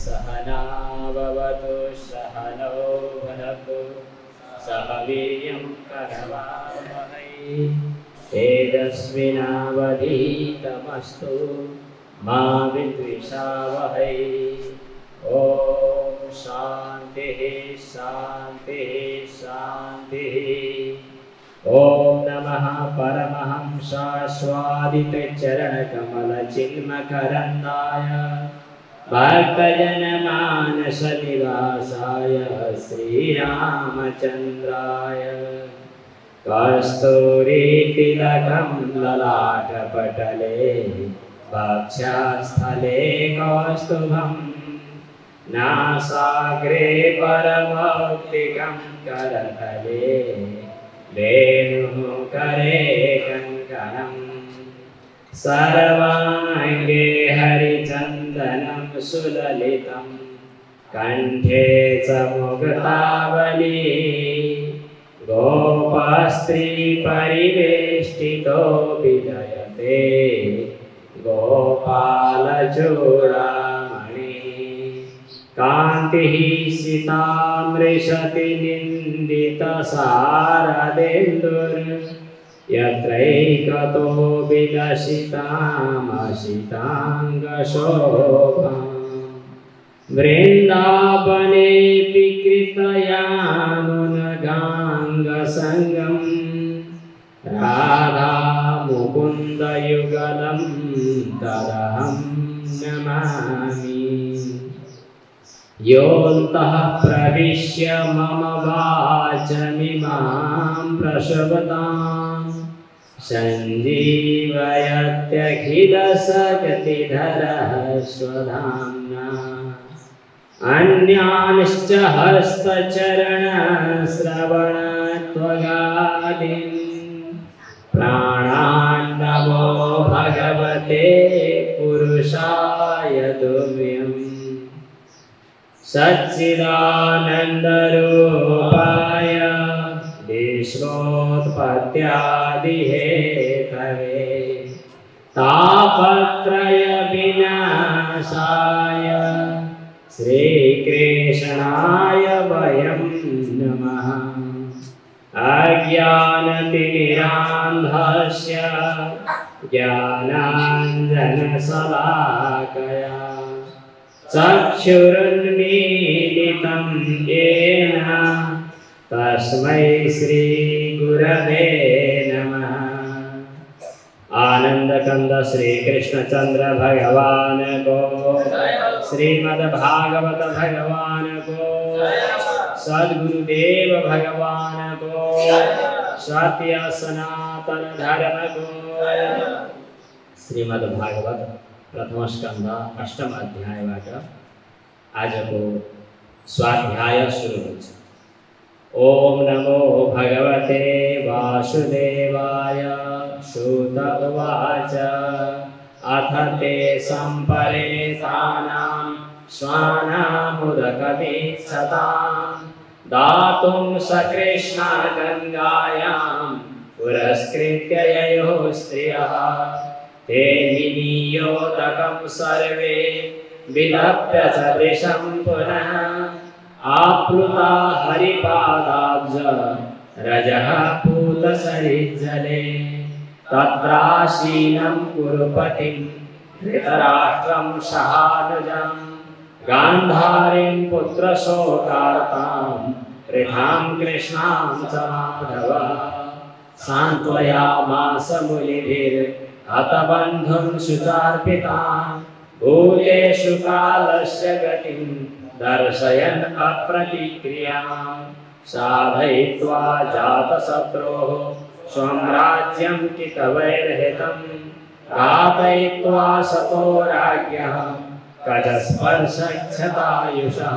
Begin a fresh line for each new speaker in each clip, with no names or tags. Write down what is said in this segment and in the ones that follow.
सहनाववतु सहनौ भुनक्तु सह वीर्यं करवावहै तेजस्विनावधीतमस्तु मा विद्विषावहै। ओम शांतिः शांतिः शांतिः। ओम नमः परमहंसास्वादितचरणकमलचिन्मकरन्दाय भक्तजनमानसनिवासाय श्रीरामचन्द्राय कस्तूरीतिलकं ललाटपटले वक्षस्थले कौस्तुभम् नासाग्रे परमौक्तिकं करतले वेणुः करे कङ्कणम् सर्वाङ्गे हरिचन्दनं सुललितं कण्ठे च मुक्तावली गोपस्त्रीपरिवेष्टितो विजयते गोपालचूडामणि कान्तिः सितामृशति निन्दितशारदेन्दुर् यत्रैकतो विलसितामसिताङ्गशोभाम् वृन्दावनेऽपि कृतयानुनगाङ्गसङ्गम् राधा मुकुन्दयुगलं तदहं नमामि। योऽन्तः प्रविश्य मम वाचमिमां प्रसवतां सञ्जीवयत्यखिलशक्तिधरः स्वधाम्ना अन्यानश्च हस्तचरणश्रवणत्वगादीन् प्राणान्नमो भगवते पुरुषाय तुभ्यम् सच्चिदानन्दरूपाय विश्वोत्पत्त्यादिहेतवे तापत्रयविनाशाय श्रीकृष्णाय वयं नमः। अज्ञानतिमिरान्धस्य ज्ञानाञ्जनशलाकया चक्षुरुन्मीलितं येन तस्मै श्रीगुरवे नमः। आनंदकंद श्री कृष्णचंद्र भगवान को, श्रीमद्भागवत भगवान को, सद्गुरुदेव भगवान को, सत्य सनातन धर्म को। श्रीमद्भागवत प्रथम स्कंद अष्टम अध्यायबाट आजको स्वाध्याय सुरु हुन्छ। ओम नमो भगवते वासुदेवाय। श्रुत उवाच अथ ते सम्परेतानां स्वानामुदकमीक्षतां दातुं सकृष्णा गङ्गायां पुरस्कृत्य ययोः स्त्रियः ते विनियोदकं सर्वे विलप्य च वृषं पुनः आप्लुता हरिपादाब्ज रजः पूतसरिज्जले तत्रासीनं कुरुपतिं धृतराष्ट्रं सहानुजं गान्धारीं पुत्रशोकार्तां वृथां कृष्णां च माधवः सान्त्वयामास मुनिभिर्हतबन्धुं शुचार्पितां भूतेषु कालस्य गतिं दर्शयन् अप्रतिक्रियां साधयित्वा जातशत्रोः स्वं राज्यं कितवैर्हितं घातयित्वा सतो राज्ञः गजस्पर्शक्षतायुषः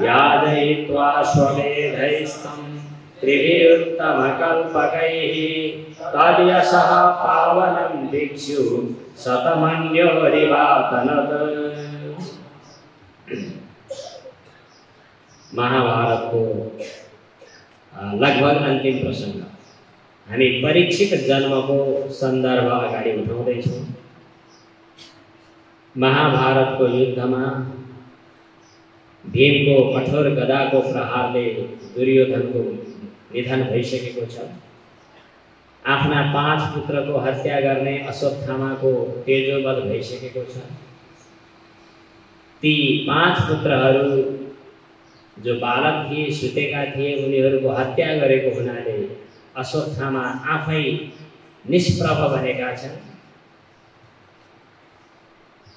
याजयित्वा स्वमेधैस्तं त्रिभिरुत्तमकल्पकैः तद्यशः पावनं दिक्षु शतमन्योरिवातनत्। महाभारत को लगभग अंतिम प्रसंग हामी परीक्षित जन्म को संदर्भ अगाडि उठाउँदै छौं। महाभारत को युद्ध में भीम को कठोर गदा को प्रहारले दुर्योधन को निधन भइसकेको छ। आफ्ना 5 पुत्र को हत्या गर्ने अश्वत्थामा को तेजोबल भइसकेको छ। ती 5 पुत्रहरू जो बालक थिए सुतेका थिए उनीहरूको हत्या गरेको हुनाले अश्वत्थामा आफै निष्प्रभ बनेका छन्।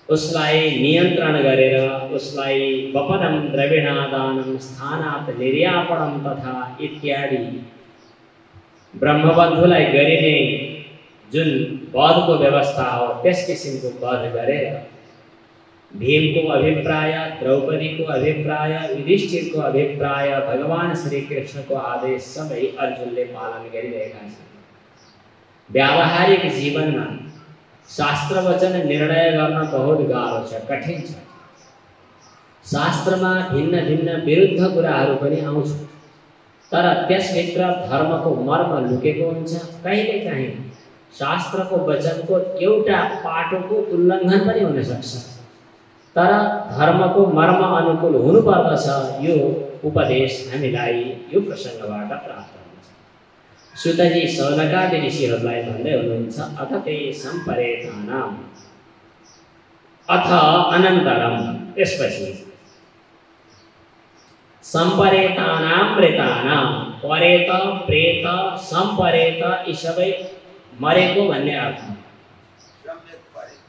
उसलाई नियन्त्रण गरेर उसलाई वपदम द्रविणादानं स्थानात् निर्यापणम तथा इत्यादि ब्रह्मबन्धुलाई गरिने जुन वधको व्यवस्था हो त्यस किसिमको वध गरेर भीमको अभिप्राय, द्रौपदीको अभिप्राय, युधिष्ठिरको अभिप्राय, भगवान श्री कृष्णको आदेश सबै अर्जुनले पालन गरिरहेका छन्। व्यावहारिक जीवनमा शास्त्र वचन निर्णय गर्न बहुत गाह्रो छ, कठिन छ। शास्त्रमा भिन्न भिन्न विरुद्ध कुराहरू पनि आउँछ, तर त्यसभित्र धर्मको मर्म लुकेको हुन्छ। कहिलेकाहीँ शास्त्रको वचनको एउटा पाटोको उल्लङ्घन पनि हुन सक्छ, तर धर्मको मर्म अनुकूल हुनुपर्दछ। यो उपदेश हामीलाई यो प्रसङ्गबाट प्राप्त हुन्छ। सुतजी सौनकादि ऋषिहरूलाई भन्दै हुनुहुन्छ, अथ ते सम्परेतानाम्, अथ अनन्तरम, त्यसपछि सम्परेतानां मृतानां, परेत प्रेत सम्परेत यी सबै मरेको भन्ने अर्थ।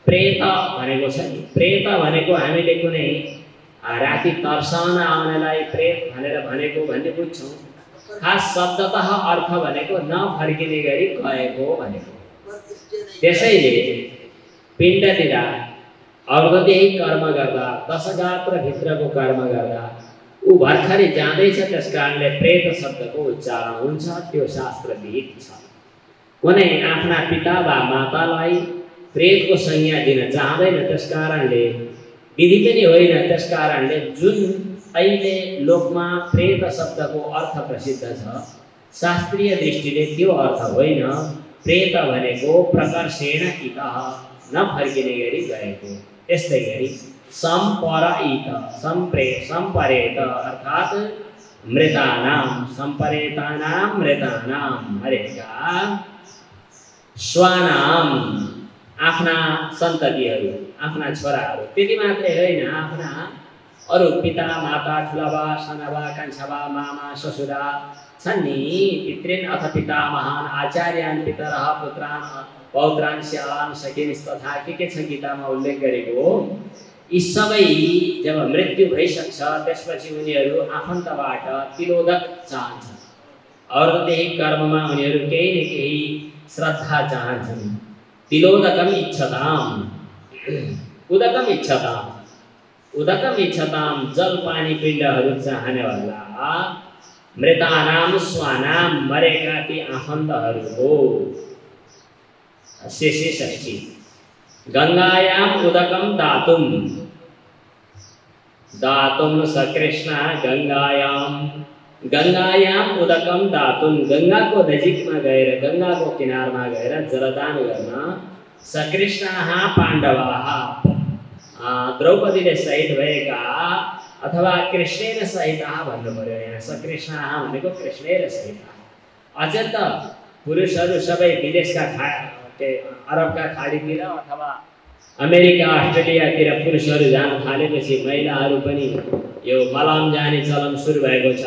प्रेत भनेको छ नि, प्रेत भनेको हामीले कुनै राति तर्साउन आउनेलाई प्रेत भनेर भनेको भन्ने बुझ्छौँ। खास शब्दतः अर्थ भनेको नफर्किने गरी गएको भनेको। त्यसैले पिण्ड दिँदा अर्घदेखि कर्म गर्दा 10 गात्र भित्रको कर्म गर्दा ऊ भर्खरै जाँदैछ, त्यस कारणले प्रेत शब्दको उच्चारण हुन्छ। त्यो शास्त्र विहित छ। कुनै आफ्ना पिता वा मातालाई प्रेतको संज्ञा दिन चाहँदैन, त्यस कारणले विधि पनि होइन। त्यस कारणले जुन अहिले लोकमा प्रेत शब्दको अर्थ प्रसिद्ध छ, शास्त्रीय दृष्टिले त्यो अर्थ होइन। प्रेत भनेको प्रकर्षेण इतः, नफर्किने गरी गएको। यस्तै गरी सम्परइत, सम्परेत अर्थात् मृतानां, सम्परेतानां मृतानां, मरेका, स्वानाम, आफ्ना सन्ततिहरू, आफ्ना छोराहरू, त्यति मात्रै होइन, आफ्ना अरू पिता माता ठुलाबा सानाबा कान्छाबा मामा ससुरा छन् नि, पितृन् अथ पितामहान् आचार्यान् पितरः पुत्रान् पौत्रान् स्यालान् सखिनस्तथा के छ गीतामा उल्लेख गरेको। यी सबै जब मृत्यु भइसक्छ त्यसपछि उनीहरू आफन्तबाट तिलोदक चाहन्छन्। अर्घदेखि कर्ममा उनीहरू केही न केही श्रद्धा चाहन्छन्। तिलोदकम इच्छताम, उदकम इच्छताम, उदकम इच्छताम, जल पानी पिण्डहरू चाहनेवाला मृतानाम स्वानाम, मरेका ती आफन्तहरू हो। शेषे षष्ठी, गंगायाम उदकम दातुम, दातुम सकृष्ण गंगायाम, गंगायाम उदकम दातुम, गंगा को नजिकमा गएर, गंगा को किनारमा गएर जलदान गर्न सकृष्णाः पाण्डवाः, द्रौपदीले सहित भएका अथवा कृष्णेन सहिताः भन्नु पर्यो। यहाँ सकृष्णाः भनेको कृष्णेन सहिताः। अझ त पुरुषहरू सबै विदेशका अरबका खाडीतिर अथवा अमेरिका अस्ट्रेलियातिर पुरुषहरू जान थालेपछि महिलाहरू पनि यो मलाम जाने चलन सुरु भएको छ।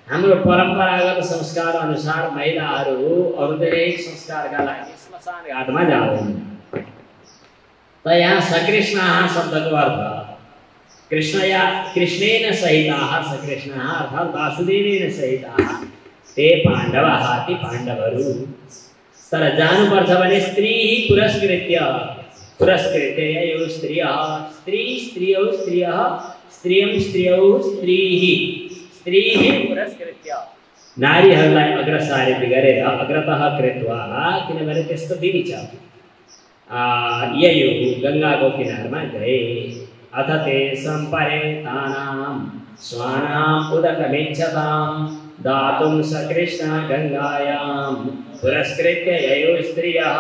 हाम्रो परम्परागत संस्कार अनुसार महिलाहरू औद्योगिक संस्कारका लागि श्मशान घाटमा जाँदैन। त यहाँ सकृष्णाः शब्दको अर्थ कृष्णया कृष्णेन सहिताः, सकृष्णाः अर्थात् वासुदेवेन सहिताः ते पाण्डवाः, ती पाण्डवहरू। तर जानुपर्छ भने स्त्री पुरस्कृत्य, पुरस्कृत्य यो स्त्रियः, स्त्री स्त्रियौ स्त्रियः, स्त्रियं स्त्रियौ स्त्रीः, स्त्रीः पुरस्कृत्य नारीहरूलाई अग्रसारित गरेर अग्रतः कृत्वा, किनभने त्यस्तो विधि छ। ययो गङ्गाको किनारमा गए। अथ ते सम्परेतानां स्वानाम् उदकमिच्छताम् दातुं सकृष्ण गंगायां पुरस्कृत्य ययो स्त्रियः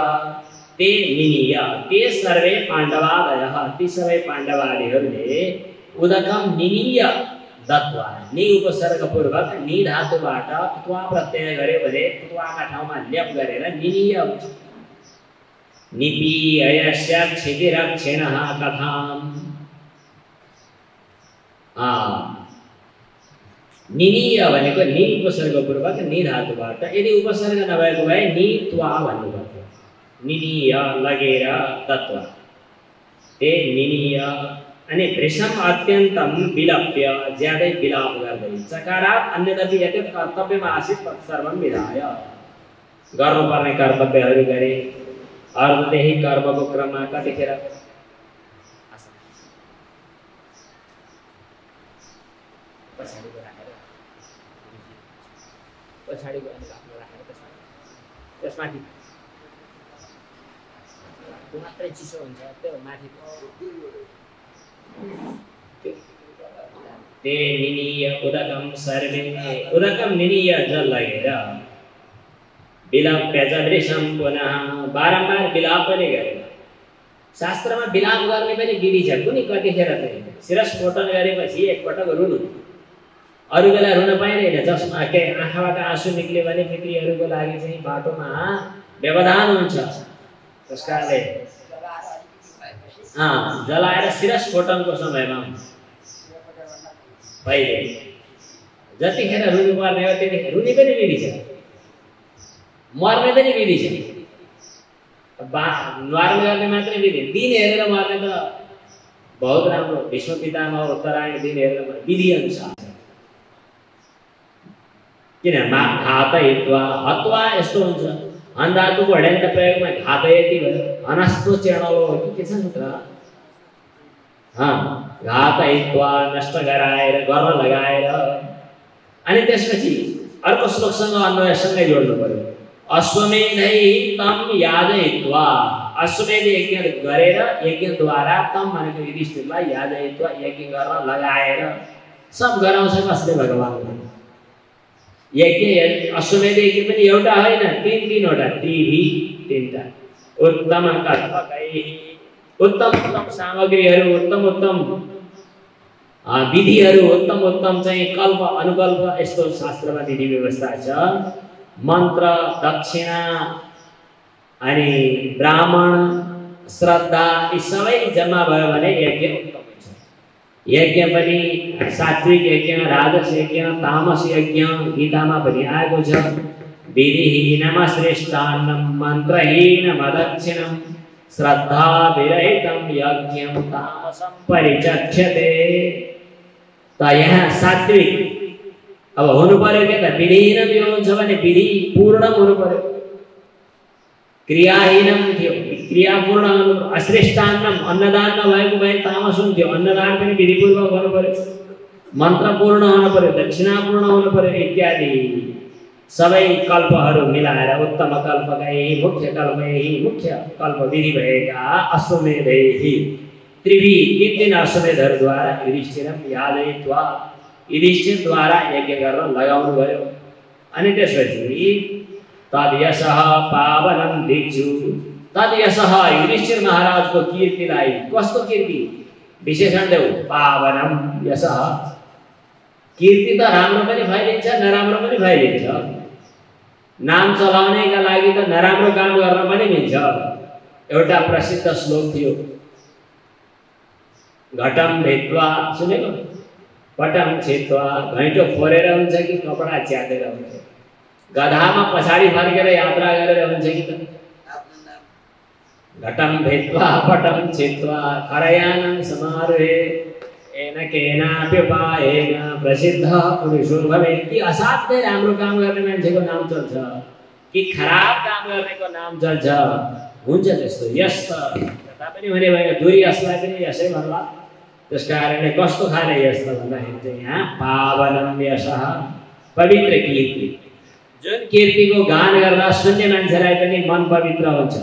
ते निनीय ते सर्वे पाण्डवादयः ती सबै पाण्डवादीहरूले उदकम निनीय दत्वा नि उपसर्गपूर्वक नि धातुबाट त्वा प्रत्यय गरे भने त्वाका ठाउँमा लेप गरेर निनीय निपीयस्य क्षितिरक्षिणः कथाम निनीय भनेको नि उपसर्गपूर्वक नि धातुबाट यदि उपसर्ग नभएको भए नि त्वा भन्नुपर्थ्यो निनीय लगेर तत्व ते निनीय अनि भृशम अत्यन्तम विलप्य ज्यादै विलाप गर्दै चकारात अन्यदपि यत् कर्तव्यमा आसीत् तत्सर्वं विधाय गर्नुपर्ने कर्तव्यहरू गरे अर्धदेखि कर्मको क्रममा कतिखेर पछाडिको आफ्नो राखेर त्यसमाथि मात्रै चिसो हुन्छ त्यो माथि ते निनीय उदकम सर्वे उदकम निनीय जल लगेर विलाप्य जदृशम पुनः बारम्बार विलाप पनि गरेर शास्त्रमा विलाप गर्ने पनि विधि छ कुनै कतिखेर चाहिँ शिरस्फोटन गरेपछि एकपटक रुनु अरु बेला रुन पाइँदैन जसमा के आँखाबाट आँसु निक्ल्यो भने पितृहरूको लागि चाहिँ बाटोमा व्यवधान हुन्छ त्यसकारणले जलाएर शिरस्फोटनको समयमा पहिले जतिखेर रुनु पर्ने हो त्यतिखेर रुने पनि विधि छ मर्ने पनि विधि छ न्वार्न गर्ने मात्रै विधि दिन हेरेर मर्ने त बहुत राम्रो भीष्म पितामह उत्तरायण दिन हेरेर विधि अनुसार किन घातयित्वा हत्वा यस्तो हुन्छ अन्धातुको हड्यान्त प्रयोगमा घातयति भयो अनस्तो चेणलो हो कि के छ त घातयित्वा नष्ट गराएर गर्न लगाएर अनि त्यसपछि अर्को श्लोकसँग अन्वयसँगै जोड्नु पर्यो अश्वमेधै तम याजयित्वा अश्वमेध यज्ञ गरेर यज्ञद्वारा तम भनेको युधिष्ठिरलाई याजयित्वा यज्ञ गर्न लगाएर सब गराउँछ कसले भगवान यज्ञ अश्वमेध यज्ञ पनि एउटा होइन तीनवटा त्रिभी तीनटा उत्तम कल्पकै उत्तम सामग्रीहरू उत्तम विधिहरू उत्तम चाहिँ कल्प अनुकल्प यस्तो शास्त्रमा विधि व्यवस्था छ मन्त्र दक्षिणा अनि ब्राह्मण श्रद्धा यी सबै जम्मा भयो भने यज्ञ उत्तम हुन्छ यज्ञ पनि सात्विक यज्ञ राजस यज्ञ तामस यज्ञ गीतामा पनि आएको छ विधिहीनम श्रेष्ठान्नम मन्त्रहीनम दक्षिणम श्रद्धा विरहितम यज्ञम तामसम परिचक्षते त यहाँ सात्विक अब हुनु पर्यो के त विधिहीनम यो हुन्छ भने विधि पूर्ण हुनु पर्यो क्रियाहीनम थियो क्रिया पूर्ण हुनु अश्रेष्ठान्नम अन्नदान नभएको भए तामस हुन्थ्यो अन्नदान पनि विधिपूर्वक हुनु पर्यो मन्त्र पूर्ण हुनु पर्यो दक्षिणा पूर्ण हुनु पर्यो इत्यादि सबै कल्पहरू मिलाएर उत्तम कल्पकै मुख्य कल्प विधि भएका अश्वमेधैहि त्रिभी तीन अश्वमेधहरूद्वारा युधिष्ठिरम याजयित्वा युधिष्ठिरद्वारा यज्ञ गर्न लगाउनु भयो अनि त्यसपछि तद्यशः पावनं दिक्षु तद्यशः युधिष्ठिर महाराजको कीर्तिलाई कस्तो कीर्ति विशेषण देऊ पावनं यशः कीर्ति त राम्रो पनि फैलिन्छ नराम्रो पनि फैलिन्छ नाम चलाउनेका लागि त नराम्रो काम गर्न पनि मिल्छ एउटा प्रसिद्ध श्लोक थियो घटम भेट्वा सुनेको पटम छेत्वा घैँटो फोरेर हुन्छ कि कपडा च्यातेर हुन्छ गधामा पछाडी फर्केर यात्रा गरेर हुन्छ कि त घटम भेट्वा पटम छेत्वा खरयानं समारोहे एन केनापि उपायेन प्रसिद्ध पुरुषो भवेत् कि असाध्यै राम्रो काम गर्ने मान्छेको नाम चल्छ कि खराब काम गर्नेको नाम चल्छ हुन्छ त्यस्तो यस त जता पनि हुने भएको दुरी यसलाई पनि यसै भन्ला त्यसकारणले कस्तो खाले यस त भन्दाखेरि चाहिँ यहाँ पावनं यशः पवित्र कीर्ति जुन कीर्तिको गान गर्दा सुन्ने मान्छेलाई पनि मन पवित्र हुन्छ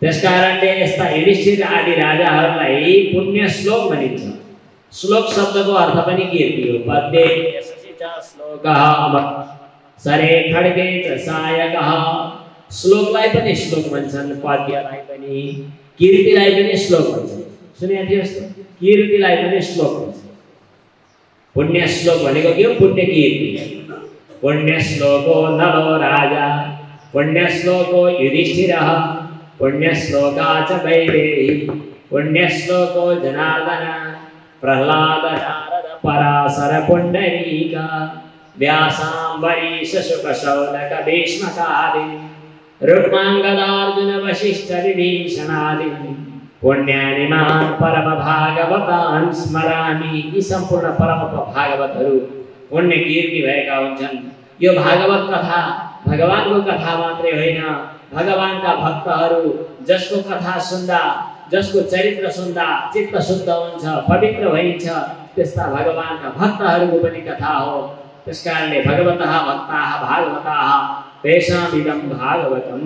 त्यसकारणले यस्ता युधिष्ठिर आदि राजाहरूलाई पुण्य श्लोक भनिन्छ श्लोक शब्दको अर्थ पनि कीर्ति हो पद्ये यशसि च श्लोकः सरे खड्गे च सायकः श्लोकलाई पनि श्लोक भन्छन्, पद्यलाई पनि, कीर्तिलाई पनि श्लोक भन्छन्। सुनेको थियो यस्तो? कीर्तिलाई पनि श्लोक भन्छ। पुण्य श्लोक भनेको के हो? पुण्य कीर्ति। पुण्य श्लोको नलो राजा, पुण्य श्लोको युधिष्ठिरः, पुण्य श्लोका च वैदेही, पुण्य श्लोको जनार्दन, प्रह्लाद नारद पराशर पुंडरीक, व्यासांबरीश शुक शौनक भीष्मकादि, रुक्मांगदार्जुन वशिष्ठ विभीषणादि, पुण्यानि महान् परम भागवतान् स्मरामि। यी सम्पूर्ण परम भागवतहरू पुण्य कीर्ति भएका हुन्छन्। यो भागवत कथा भगवानको कथा मात्रै होइन, भगवानका भक्तहरू जसको कथा सुन्दा, जसको चरित्र सुन्दा चित्त शुद्ध हुन्छ, पवित्र भइन्छ, त्यस्ता भगवानका भक्तहरूको पनि कथा हो। त्यसकारणले भगवतः भक्ताः भागवताः तेषामिदं भागवतम्।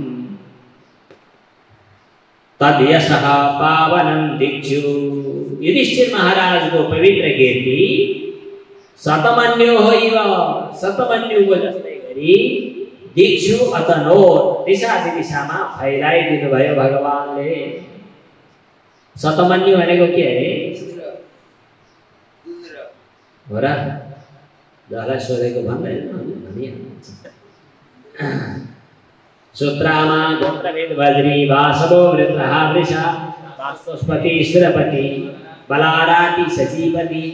तद्यशः पावनं दिक्षु। युधिष्ठिर महाराज को पवित्र कीर्ति शतमन्योः इव, शतमन्युको जस्तै गरी दिक्षु अतनोत्, दिशा दिशामा फैलाइदिनु भयो भगवानले। शतमन्यु भनेको के अरे? हो र? जसलाई सोधेको भन्दैन भनिहाल्छ। सुत्रामा गोत्रवेद वज्री वासवो वृत्रः वृषा, वास्तुस्पति सुरपति, बलाराति सचीपति,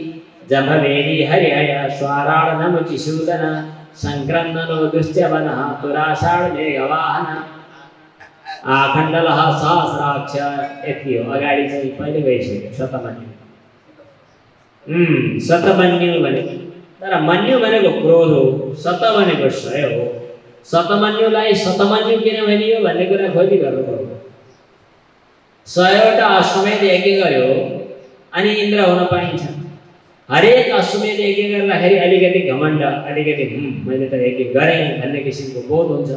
जम्भवेदी हरिहय, स्वाराण नमुचिसूदन, संक्रन्दनो दुश्चवनः, तुराषाढ मेघवाहन, आखण्डलः सहस्राक्ष। यति हो। अगाडि चाहिँ पहिले गइसक्यो शतमन्यु। शतमन्यु भनेको, तर मन्यु भनेको क्रोध हो, शत भनेको 100 हो। शतमन्युलाई शतमन्यु किन भनियो भन्ने कुरा खोजी गर्नुपर्छ। 100वटा अश्वमेध यज्ञ गर्यो अनि इन्द्र हुन पाइन्छ। हरेक अश्वमेध यज्ञ गर्दाखेरि अलिकति घमण्ड, अलिकति मैले त यज्ञ गरेँ भन्ने किसिमको बोध हुन्छ।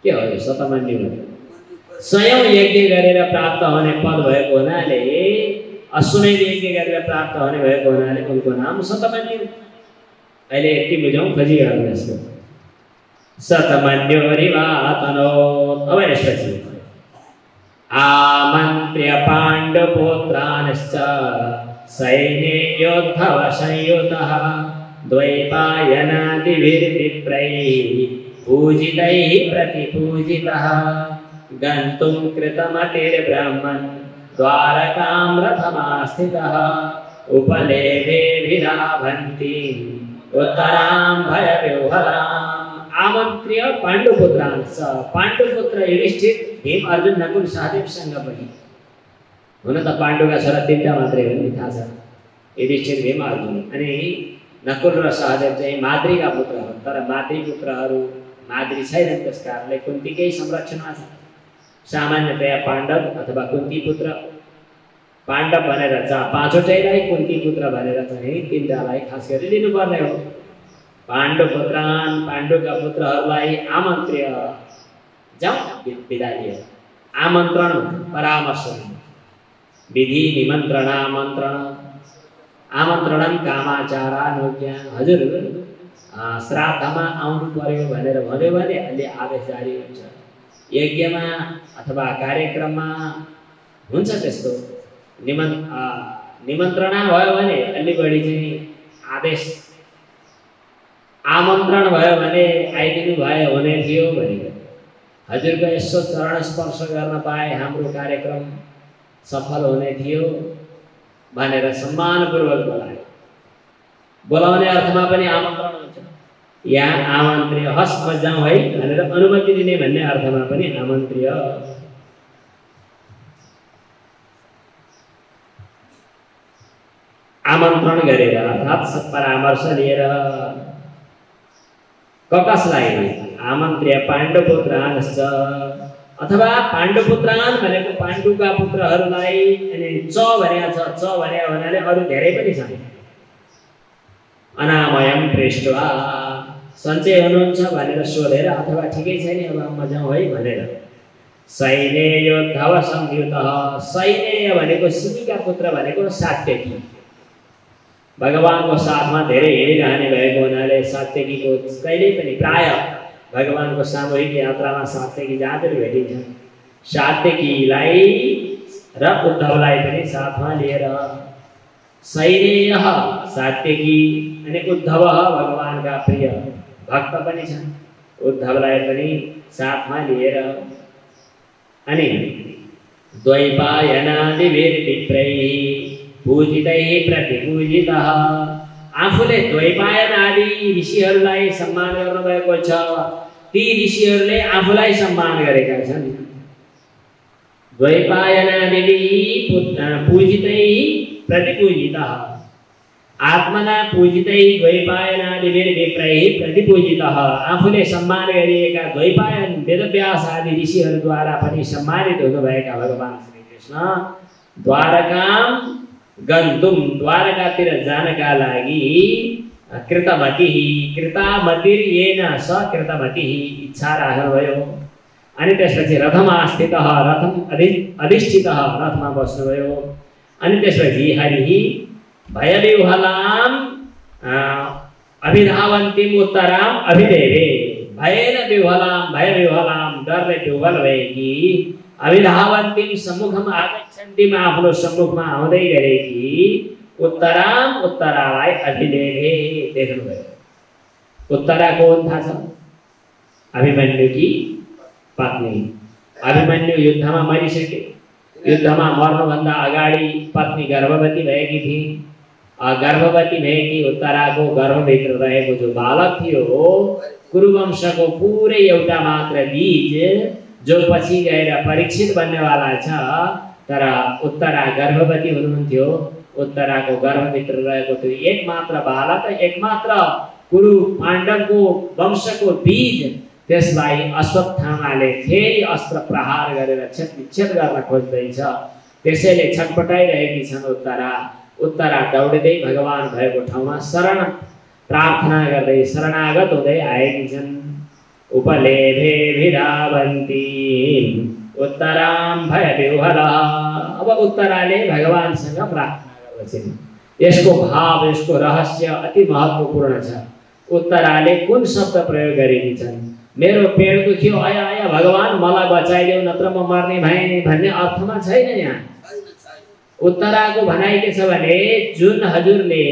के हो यो शतमन्यु? 100औं यज्ञ गरेर प्राप्त हुने पद भएको हुनाले, अश्वमेध यज्ञ गरेर प्राप्त हुने भएको हुनाले उनको नाम शतमन्यु। अहिले यति बुझौँ, खोजी गर्नुहोस्। शतमन्युरिवातनो। अब यसपछि आमन्त्र्य पाण्डुपुत्रांश्च सैन्ये योद्धव संयुतः, द्वैपायनादिभिर्विप्रैः पूजितैः प्रतिपूजितः, गन्तुं कृतमतिर्ब्रह्मन् द्वारकां रथमास्थितः, उपलेभेभिराभन्ति उत्तरां भयव्यूहराम्। आमन्त्र्य पाण्डुपुत्रांश, पाण्डुपुत्र युधिष्ठिर, भीम, अर्जुन, नकुल, सहदेवसँग पनि। हुन त पाण्डुका छोरा 3टा मात्रै हो नि, थाहा छ। युधिष्ठिर, भीम, अर्जुन। अनि नकुल र सहदेव चाहिँ माद्रीका पुत्र हुन्। तर माद्री पुत्रहरू माद्री छैनन्, त्यस कारणले कुन्तीकै संरक्षणमा छ। सामान्यतया पाण्डव अथवा कुन्ती पुत्र, पाण्डव भनेर 5वटैलाई कुन्ती पुत्र भनेर चाहिँ 3टालाई खास गरी लिनुपर्ने हो। पाण्डुपुत्रान्, पाण्डुका पुत्रहरूलाई आमन्त्र्य, जाउँ विदा दियो। आमन्त्रण परामर्श, विधि निमन्त्रण आमन्त्रण, आमन्त्रणं कामाचारानुज्ञा। हजुर श्राद्धमा आउनु पर्यो भनेर भन्यो भने अलि आदेश जारी हुन्छ। यज्ञमा अथवा कार्यक्रममा हुन्छ त्यस्तो। निमन्त्रणा भयो भने अलि बढी चाहिँ आदेश, आमन्त्रण भयो भने आइदिनु भयो हुने थियो भनेको। हजुरको यसो चरण स्पर्श गर्न पाए हाम्रो कार्यक्रम सफल हुने थियो भनेर सम्मानपूर्वक बोलायो। बोलाउने अर्थमा पनि आमन्त्रण हुन्छ। यहाँ आमन्त्र्य, हस् म जाउँ है भनेर अनुमति दिने भन्ने अर्थमा पनि आमन्त्र्य। आमन्त्रण गरेर अर्थात् परामर्श लिएर कसलाई? आमन्त्र्य पाण्डुपुत्रांश्च, अथवा पाण्डुपुत्रान् भनेको पाण्डुका पुत्रहरूलाई। अनि च भनेको छ, च भन्या भन्नाले अरू धेरै पनि छन्। अनामयम पृष्ट्वा, सञ्चय हुनुहुन्छ भनेर सोधेर, अथवा ठिकै छ नि अब म जाउँ है भनेर। सैन्य योद्धव संयुतः, सैन्य भनेको सिकीका पुत्र भनेको सात्यकी। भगवानको साथमा धेरै हिँडिरहने भएको हुनाले सात्यकीको कहिले पनि प्राय भगवानको सामूहिक यात्रामा सात्यकी जातिहरू भेटिन्छन्। सात्यकीलाई र उद्धवलाई पनि साथमा लिएर सैनेय सात्यकी अनि उद्धव भगवानका प्रिय भक्त पनि छन्। उद्धवलाई पनि साथमा लिएर अनि द्वैपायनादिभिर्विप्रैः पूजितैः प्रतिपूजितः, आफूले द्वैपायन आदि ऋषिहरूलाई सम्मान गर्नुभएको छ, ती ऋषिहरूले आफूलाई सम्मान गरेका छन्। द्वैपायनादिभिः पूजितैः प्रतिपूजितः, आत्मना पूजितैः द्वैपायनादिभिर्विप्रैः प्रतिपूजितः, आफूले सम्मान गरिएका द्वैपायन वेदव्यास आदि ऋषिहरूद्वारा पनि सम्मानित हुनुभएका भगवान श्रीकृष्ण द्वारकाम गन्तुम, द्वारकातिर जानका लागि कृतमतिः कृतामतिर्येन स कृतमतिः इच्छा राख्नुभयो। अनि त्यसपछि रथमा स्थितः रथम अधिष्ठितः रथमा बस्नुभयो। अनि त्यसपछि हरिः भयविह्वलाम अभिधावन्तीम उत्तराम अभिदेवे, भयेन विह्वलाम भयविह्वलाम डरले विह्वल भएकी अभिधावन्तीम सम्मुखमा आगच्छन्तीम आफ्नो सम्मुखमा आउँदै गरेकी उत्तराम उत्तरालाई अभिदेवे देख्नुभयो। उत्तरा कौन था? अभिमन्यु की पत्नी। अभिमन्यु युद्धमा मरिसके, युद्धमा मर्नुभन्दा अगाडि पत्नी गर्भवती भएकी थिए। गर्भवती भएकी उत्तराको गर्भभित्र रहेको जो बालक थियो कुरुवंशको पुरै एउटा मात्र बीज जो पछि गएर परीक्षित बन्नेवाला छ। तर उत्तरा गर्भवती हुनुहुन्थ्यो। उत्तराको गर्भभित्र रहेको त्यो एकमात्र बालक, एकमात्र कुरु पाण्डवको वंशको बीज, त्यसलाई अश्वत्थामाले फेरि अस्त्र प्रहार गरेर क्षतविच्छेद गर्न खोज्दैछ। त्यसैले छटपटाइरहेकी छन् उत्तरा। उत्तरा दौड्दै भगवान भएको ठाउँमा शरण प्रार्थना गर्दै शरणागत हुँदै आएकी छन्। उपलेभे भिरावन्ती उत्तराम भयविह्वला। अब उत्तराले भगवानसँग प्रार्थना गर्दछिन्। यसको भाव, यसको रहस्य अति महत्त्वपूर्ण छ। उत्तराले कुन शब्द प्रयोग गरेकी छन्? मेरो पेट दुख्यो, आया आया भगवान मलाई बचाइदेऊ नत्र म मर्ने भएँ भन्ने अर्थमा छैन। यहाँ उत्तराको भनाइ के छ भने जुन हजुरले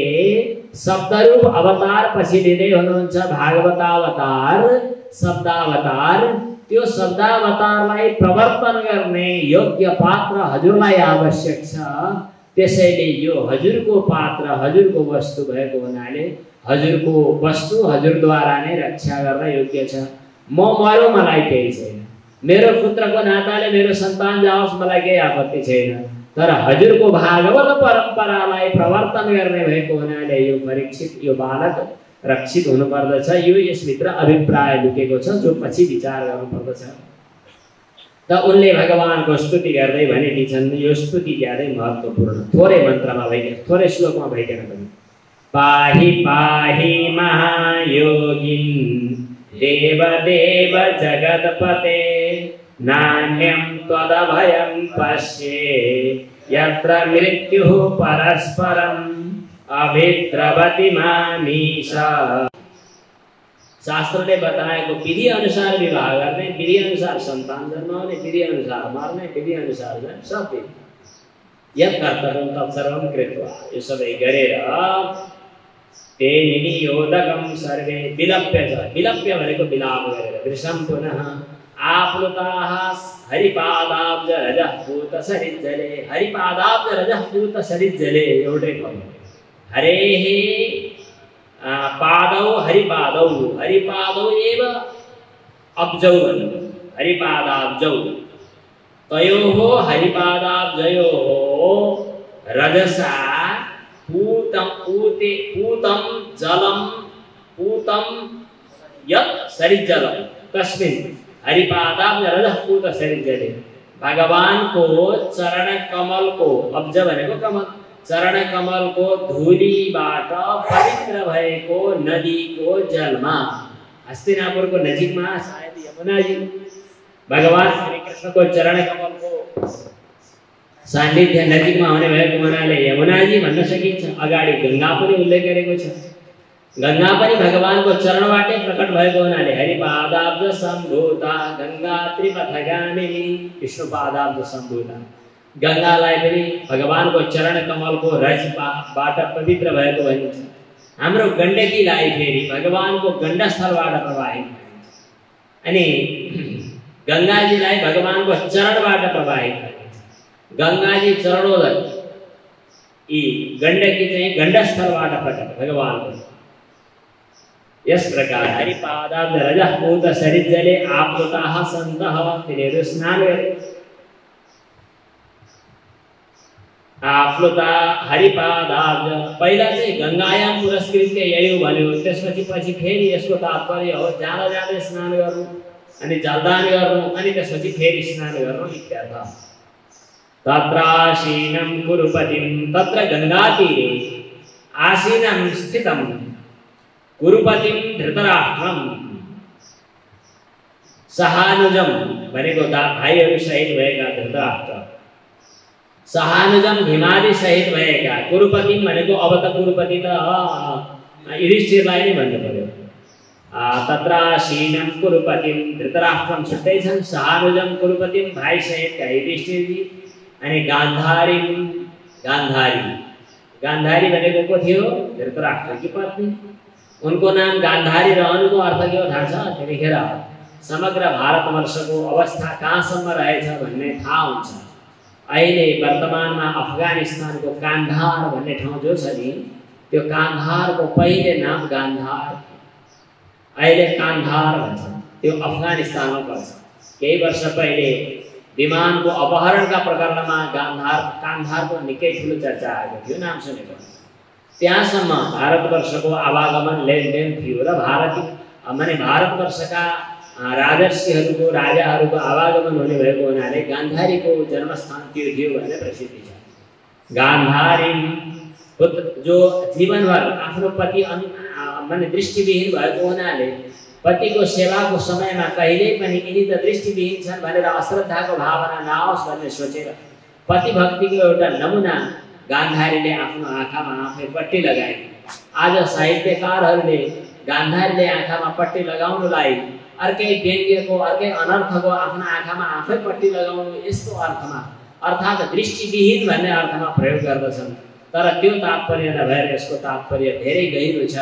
शब्दरूप अवतार पछि लिँदै हुनुहुन्छ, भागवतावतार शब्दावतार, त्यो शब्दावतारलाई प्रवर्तन गर्ने योग्य पात्र हजुरलाई आवश्यक छ। त्यसैले यो हजुरको पात्र, हजुरको वस्तु भएको हुनाले हजुरको वस्तु हजुरद्वारा नै रक्षा गर्न योग्य छ। म मर्यो मलाई केही छैन, मेरो पुत्रको नाताले मेरो सन्तान जाओस् मलाई केही आपत्ति छैन। तर हजुरको भागवत परम्परालाई प्रवर्तन गर्ने भएको हुनाले यो परीक्षित, यो बालक रक्षित हुनुपर्दछ। यो यसभित्र अभिप्राय लुकेको छ जो पछि विचार गर्नुपर्दछ। त उनले भगवानको स्तुति गर्दै भनेकी छन्। यो स्तुति ज्यादै महत्त्वपूर्ण, थोरै मन्त्रमा भइकन, थोरै श्लोकमा भइकन पनि पाहि पाहि महायोगिन् देव देव जगत्पते नान्यं त्वदभयं पश्ये यत्र मृत्युः परस्परम् अभिद्रवति मामीश। शास्त्रले बताएको विधि अनुसार विवाह गर्ने, विधि अनुसार सन्तान जन्माउने, विधि अनुसार मर्ने, विधि अनुसार सब यत् कर्तव्यं तत्सर्वं कृत्वा, यो सबै गरेर ते नियोदकं सर्वे विलप्य छ। विलप्य भनेको विलाप गरेर, वृषं पुनः आप्लुताः हरिपादाब्ज रजः पूत सरिज्जले। हरिपादाब्ज रजः पूत सरिज्जले एउटै भयो। हरेः पादौ हरिपादौ, हरिपादौ एव अब्जौ, हरिपादाब्जौ तयोः हरिपादाब्जयोः रजसा पूतं जलं पूतं यत् सरिज्जलं तस्मिन् हरिपादाब्ज रजः पूत सरिज्जले। भगवान को चरण कमल को, अब्ज भनेको कमल, चरण कमल को धूलीबाट पवित्र भएको नदीको जलमा, हस्तिनापुरको नजिकमा सायद यमुनाजी, भगवान श्री कृष्णको चरण कमलको सान्निध्य नजिकमा हुने भएको हुनाले यमुनाजी भन्न सकिन्छ। अगाडि गंगा पनि उल्लेख गरेको छ। गंगा पनि भगवानको चरणबाटै प्रकट भएको हुनाले हरिपादाब्ज सम्भूता गंगा त्रिपथगामिनी, विष्णु पादाब्ज सम्भूता। गंगालाई पनि भगवानको चरण कमलको रजबाट पवित्र भएको भनिन्छ। हाम्रो गण्डकीलाई फेरि भगवानको गण्डस्थलबाट प्रवाहित भनिन्छ। अनि गंगाजीलाई भगवानको चरणबाट प्रवाहित भनिन्छ। गंगाजी चरणोदय, यी गण्डकी चाहिँ गण्डस्थलबाट प्रकट भगवानको। यस प्रकार हरिपादाब्ज रजः पूत सरिजले आप्लुताः सन्तः, तिनीहरू स्नान गरे। आप्लुता हरिपादाब्ज, पहिला चाहिँ गंगायाम पुरस्कृत्य ययो भन्यो, त्यसपछि फेरि यसको तात्पर्य हो जाँदा जाँदै स्नान गर्नु, अनि जलदान गर्नु, अनि त्यसपछि फेरि स्नान गर्नु इत्यर्थ। तत्रासीनं कुरुपतिं, तत्र गंगातीरे आसीनं स्थितं कुरुपतिं धृतराष्ट्रम, सहानुजम भनेको भाइहरू सहित भएका धृतराष्ट्र, सहानुजम भीमादि सहित भएका, कुरुपतिम भनेको अब त कुरुपति त युधिष्ठिरलाई नै भन्नु पर्यो। तत्रासीनं कुरुपतिं धृतराष्ट्रम छुट्टै छन्, सहानुजम कुरुपतिम भाइ सहितका युधिष्ठिरजी, अनि गान्धारी, गान्धारी भनेको को थियो? धृतराष्ट्रकी पत्नी। उनको नाम गान्धारी रहनुको अर्थ के हो थाहा छ? त्यतिखेर समग्र भारतवर्षको अवस्था कहाँसम्म रहेछ भन्ने थाहा हुन्छ। अहिले वर्तमानमा अफगानिस्तानको कान्धार भन्ने ठाउँ जो छ नि, त्यो कान्धारको पहिले नाम गान्धार, अहिले कान्धार भन्छ, त्यो अफगानिस्तानमा पर्छ। केही वर्ष पहिले विमानको अपहरणका प्रकरणमा कान्धारको निकै ठुलो चर्चा आएको थियो, नाम सुनेको। त्यहाँसम्म भारतवर्षको आवागमन लेनदेन थियो र भारतवर्षका राजर्षिहरूको राजाहरूको आवागमन हुने भएको हुनाले गान्धारीको जन्मस्थान त्यो थियो भन्ने प्रसिद्धि छ। गान्धारी जो जीवनभर आफ्नो पति माने दृष्टिविहीन भएको हुनाले पतिको सेवाको समयमा कहिल्यै पनि यिनी त दृष्टिविहीन छन् भनेर अश्रद्धाको भावना नआओस् भन्ने सोचेर पति भक्तिको एउटा नमुना गान्धारीले आफ्नो आँखामा आफै पट्टी लगाए। आज साहित्यकारहरूले गान्धारीले आँखामा पट्टी लगाउनुलाई अर्कै व्यङ्ग्यको, अर्कै अनर्थको आफ्नो आँखामा आफै पट्टी लगाउनु यस्तो अर्थमा, अर्थात् दृष्टिविहीन भन्ने अर्थमा प्रयोग गर्दछन्। तर त्यो तात्पर्य नभएर यसको तात्पर्य धेरै गहिरो छ।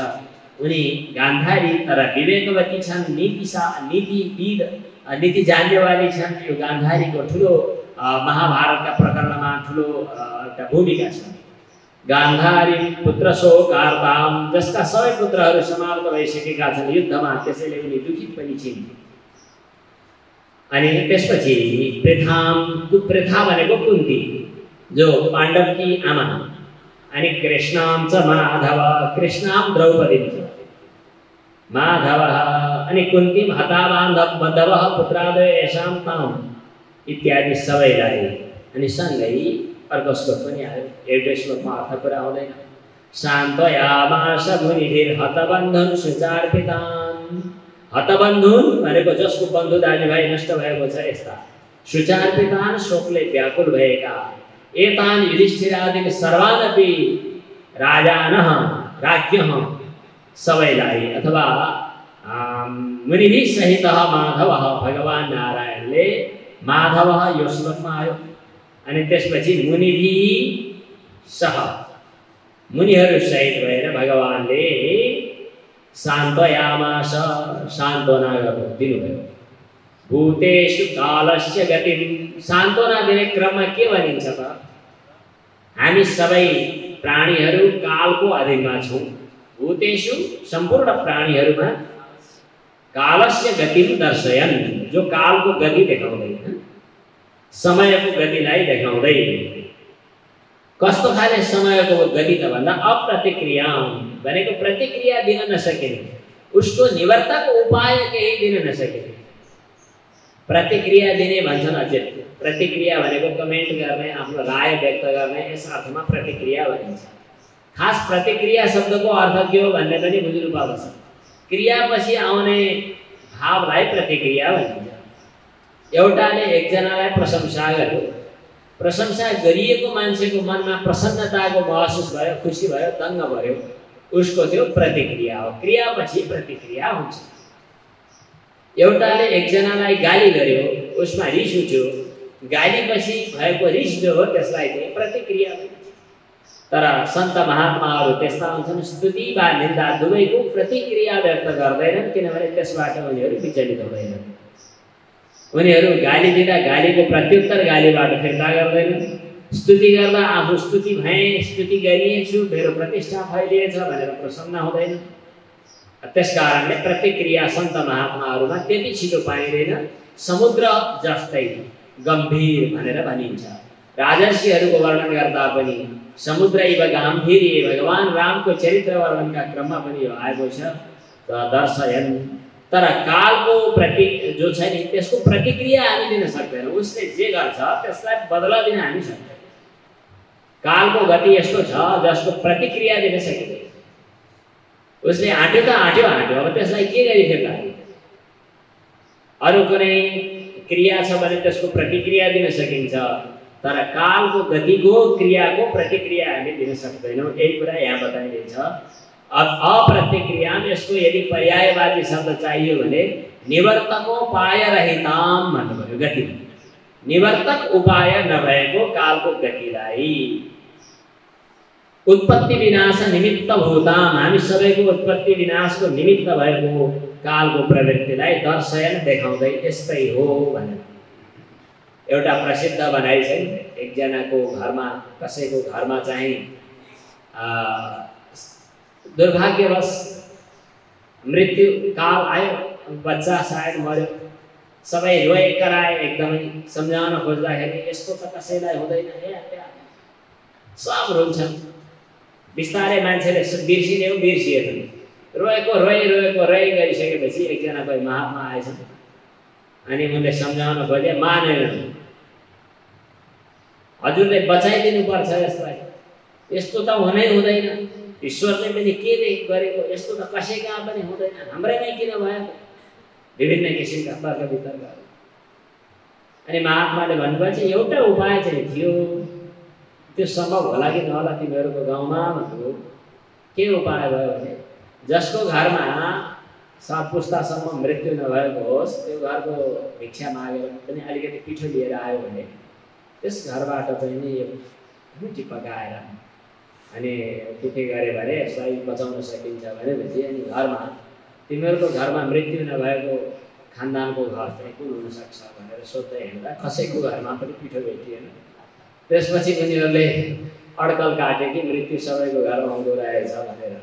उनी गान्धारी तर विवेकवती छन्, नीतिविद, नीति जान्नेवाली छन्। यो गान्धारीको ठुलो महाभारतका प्रकरणमा ठुलो एउटा भूमिका छ। गान्धारी पुत्र शोकार्ताम, जसका सबै पुत्रहरू समाप्त भइसकेका छन् युद्धमा, त्यसैले उनी दुखित पनि छिन्। अनि त्यसपछि पृथा भनेको कुन्ती, जो पाण्डवकी आमा, अनि कृष्णाम च माधव, कृष्णाम द्रौपदी माधव, अनि कुन्तीम हताबान्धव पुत्रादय येषां ताम इत्यादि सबैलाई। अनि सँगै अर्को श्लोक पनि आयो, एउटै श्लोकमा अर्थ कुरा आउँदैन। शान्तयामास मुनिभिर हतबन्धुन सुचार्पितान्, हतबन्धुन भनेको जसको बन्धु दाजुभाइ नष्ट भएको छ यस्ता, सुचार्पितान् शोकले व्याकुल भएका, एतान् युधिष्ठिरादि सर्वानपि राजानः राज्ञः सबैलाई, अथवा मुनिभिः सहितः माधवः, भगवान् नारायणले माधवः यो श्लोकमा आयो। अनि त्यसपछि मुनिभिः सह, मुनिहरू सहित भएर भगवानले शान्तयामास, सान्त्वना दिनुभयो। भूतेषु कालस्य गतिं, सान्त्वना दिने क्रममा के भनिन्छ त? हामी सबै प्राणीहरू कालको अधीनमा छौँ। भूतेषु सम्पूर्ण प्राणीहरूमा कालस्य गतिं दर्शयन्, जो कालको गति देखाउँदैन, समयको गतिलाई देखाउँदै। कस्तो खाले समयको गति त भन्दा अप्रतिक्रिया भनेको प्रतिक्रिया दिन नसकिने, उसको निवर्तक उपाय केही दिन नसकिने। प्रतिक्रिया दिने भन्छन् अझै, प्रतिक्रिया भनेको कमेन्ट गर्ने, आफ्नो राय व्यक्त गर्ने, यस अर्थमा प्रतिक्रिया भनिन्छ। खास प्रतिक्रिया शब्दको अर्थ के हो भन्ने पनि बुझ्नु पर्छ। क्रियापछि आउने भावलाई प्रतिक्रिया भनिन्छ। एउटाले एकजनालाई प्रशंसा गर्यो, प्रशंसा गरिएको मान्छेको मनमा प्रसन्नताको महसुस भयो, खुसी भयो, दङ्ग भयो, उसको त्यो प्रतिक्रिया हो। क्रियापछि प्रतिक्रिया हुन्छ। एउटाले एकजनालाई गाली गर्यो, उसमा रिस उठ्यो, गालीपछि भएको रिस जो हो त्यसलाई चाहिँ प्रतिक्रिया भन्छ। तर सन्त महात्माहरू त्यस्ता हुन्छन्, स्तुति वा निन्दा दुवैको प्रतिक्रिया व्यक्त गर्दैनन्, किनभने त्यसबाट उनीहरू विचलित हुँदैनन्। उनीहरू गाली दिँदा गालीको प्रत्युत्तर गालीबाट फिर्ता गर्दैनन्, स्तुति गर्दा आफू स्तुति भएँ, स्तुति गरिएछु, मेरो प्रतिष्ठा फैलिएछ भनेर प्रसन्न हुँदैन। त्यसकारणले प्रतिक्रिया सन्त महात्माहरूमा त्यति छिटो पाइँदैन। समुद्र जस्तै गम्भीर भनेर भनिन्छ। राजर्षिहरूको वर्णन गर्दा पनि समुद्र इव गाम्भीर्य, भगवान रामको चरित्र वर्णनका क्रममा पनि यो आएको छ। दर्शयन्, तर कालको प्रति जो छ नि त्यसको प्रतिक्रिया हामी दिन सक्दैनौँ। उसले जे गर्छ त्यसलाई बदला दिन हामी सक्दैनौँ। कालको गति यस्तो छ जसको प्रतिक्रिया दिन सकिँदैन। उसले आँट्यो त आँट्यो, अब त्यसलाई के गरी फिर्ता? अरू कुनै क्रिया छ भने त्यसको प्रतिक्रिया दिन सकिन्छ, तर कालको गतिको क्रियाको प्रतिक्रिया हामी दिन सक्दैनौँ। यही कुरा यहाँ बताइदिन्छ। अप्रतिक्रियाम, यसको यदि पर्यायवाची शब्द चाहियो भने निवर्तकोपाय रहिताम भन्नुभयो। गति निवर्तक उपाय नभएको कालको गतिलाई, उत्पत्ति विनाश निमित्त भूताम, हामी सबैको उत्पत्ति विनाशको निमित्त भएको कालको प्रवृत्तिलाई दर्शयन देखाउँदै यस्तै हो भनेर एउटा प्रसिद्ध भनाइ छ। एकजनाको घरमा, कसैको घरमा चाहिँ दुर्भाग्यवश मृत्यु काल आयो, बच्चा सायद मर्यो, सबै रोए कराए, एकदमै सम्झाउन खोज्दाखेरि यस्तो त कसैलाई हुँदैन, सब रुन्छन्। बिस्तारै मान्छेले बिर्सिने हो, बिर्सिए पनि रोएको रोइ गरिसकेपछि एकजना कोही महात्मा आएछन् अनि उनले सम्झाउन खोजे, मानेनन्। हजुरले बचाइदिनु पर्छ यसलाई, यस्तो त हुनै हुँदैन, ईश्वरले पनि के गरेको, यस्तो त कसै कहाँ पनि हुँदैन, हाम्रैमै किन भयो? विभिन्न किसिमका तर्क वितर्कहरू। अनि महात्माले भन्नुभएको छ एउटा उपाय चाहिँ थियो, त्यो सम्भव होला कि नहोला तिमीहरूको गाउँमा भन्नुभयो। के उपाय भयो भने जसको घरमा 7 पुस्तासम्म मृत्यु नभएको होस्, त्यो घरको भिक्षा मागेर पनि अलिकति पिठो लिएर आयो भने त्यस घरबाट चाहिँ नि मिठी पकाएर अनि के गरे भने यसलाई बचाउन सकिन्छ भनेपछि अनि घरमा तिमीहरूको घरमा मृत्यु नभएको खानदानको घर चाहिँ कुन हुनसक्छ भनेर सोध्दै हिँड्दा कसैको घरमा पनि पिठो भेटिएन। त्यसपछि उनीहरूले अड्कल काटे कि मृत्यु सबैको घरमा हुँदो रहेछ भनेर।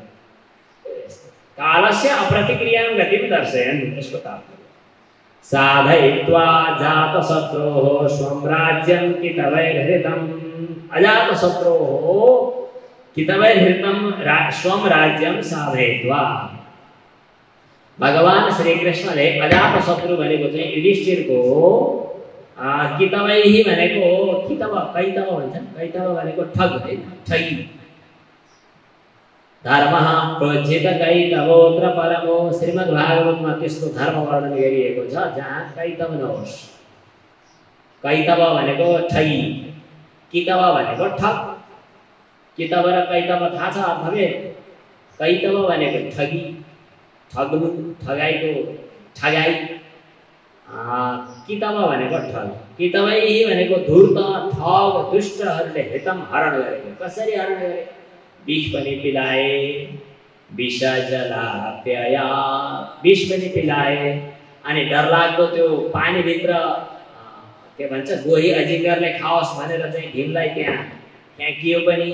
कालस्य अप्रतिक्रियां गतिं दर्शयन्, यसको तात्पर्य साधयित्वा जातशत्रोः स्वं राज्यं कितवैर्हृतम्, अजातशत्रोः कितवैर्हृतं स्वं राज्यं साधयित्वा। भगवान श्री कृष्णले अजातशत्रु भनेको चाहिँ युधिष्ठिरको कितवैहि भनेको कितव कैतव भन्छन्, कैतव भनेको ठग है, ठगी। धर्मः प्रोज्झित कैतवोऽत्र परमो, श्रीमद्भागवतमा त्यस्तो धर्म वर्णन गरिएको छ जहाँ कैतव नहोस्। कैतव भनेको ठगी, कितव भनेको ठग। कितव र कैतव थाहा छ अर्थले? कैतव भनेको ठगी, ठग्नु, ठगाई। कितव भनेको ठग। कितवैहि भनेको धूर्त, ठग, दुष्टहरूले हितम हरण गरेको। कसरी हरण गरे? विष पनि पिलाए, विष जलाप्यया, विष पनि पिलाए अनि डरलाग्दो त्यो पानीभित्र के भन्छ गोही अजिङ्गरले खाओस् भनेर चाहिँ भीमलाई त्यहाँ फ्याँकियो पनि,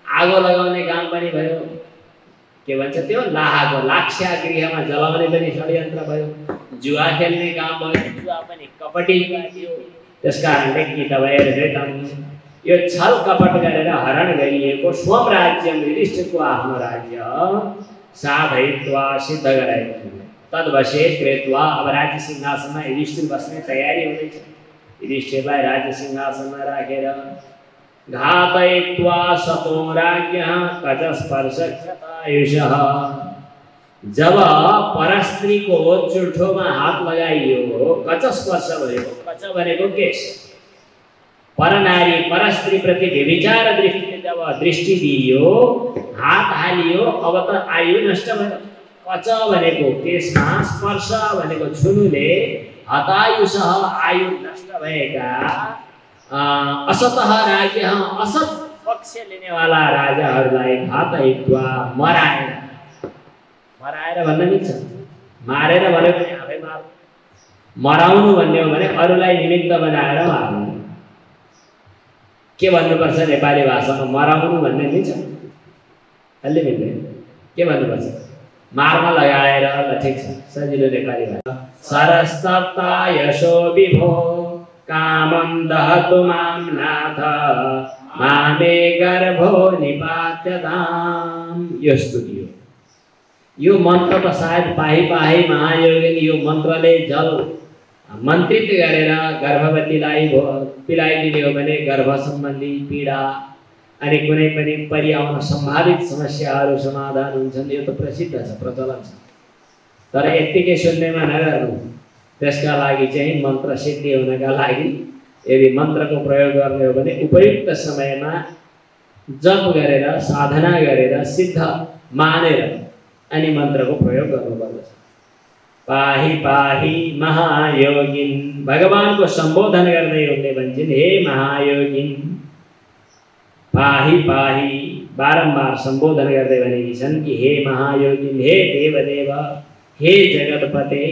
आगो लगाउने काम पनि भयो। के भन्छ त्यो लाहाको लाक्षागृहमा जलाउने पनि षड्यन्त्र भयो, जुवा खेल्ने काम भयो, जुवा पनि कपटी जुवा थियो। त्यसकारणले कितवैर्हृतम्, यो छल कपट गरेर हरण गरिएको स्वम राज्यम, युधिष्ठिरको आफ्नो राज्य साधयित्वा सिद्ध गराएको। तद्वशे कृत्वा, अब राज्य सिंहासनमा युधिष्ठिर बस्ने तयारी हुँदैछ। युधिष्ठिरलाई राज्य सिंहासनमा राखेर घातयित्वा सतो राज्ञः कचस्पर्शक्षतायुषः, जब परस्त्रीको चुल्ठोमा हात लगाइयो, कचस्पर्श भयो। कच भनेको केश, परनारी परस्त्री प्रति व्यभिचार दृष्टिले जब दृष्टि दियो, हात हालियो, अब त आयु नष्ट भयो। कच भनेको त्यसमा, स्पर्श भनेको छुनुले हतायुषः आयु नष्ट भएका असतः राज्य असत पक्ष लिने वाला राजाहरूलाई घातयित्वा मराएर भन्न मिल्छ। मारेर भन्यो भने आफै मार, मराउनु भन्ने हो भने अरूलाई निमित्त बनाएर मार्नु। के भन्नुपर्छ नेपाली भाषामा? मराउनु भन्ने मिल्छ? अलि मिल्दैन। के भन्नुपर्छ? मार्न लगाएर। ल ठिक छ, सजिलो नेपाली भाषा। सरस्तप्ता यशो विभो कामं दहतु मां नाथ मामे गर्भो निपात्यताम्। यो स्तुति हो। यो मन्त्र त सायद पाही पाही महायोगिनी यो मन्त्रले जल मन्त्रित गरेर गर्भवतीलाई पिलाइदिने हो भने गर्भ सम्बन्धी पीडा अनि कुनै पनि परिआउन सम्भावित समस्याहरू समाधान हुन्छन्। यो त प्रसिद्ध छ, प्रचलन छ। तर यत्तिकै सुन्नेमा नगर्नु। त्यसका लागि चाहिँ मन्त्र सिद्धि हुनका लागि यदि मन्त्रको प्रयोग गर्ने हो भने उपयुक्त समयमा जप गरेर, साधना गरेर, सिद्ध मानेर अनि मन्त्रको प्रयोग गर्नुपर्दछ। पाही पाही महायोगिन, भगवानको सम्बोधन गर्दै उनले भन्छन् हे महायोगिन। पाही पाही बारम्बार सम्बोधन गर्दै भनेकी छन् कि हे महायोगिन, हे देवदेव, हे जगतपते,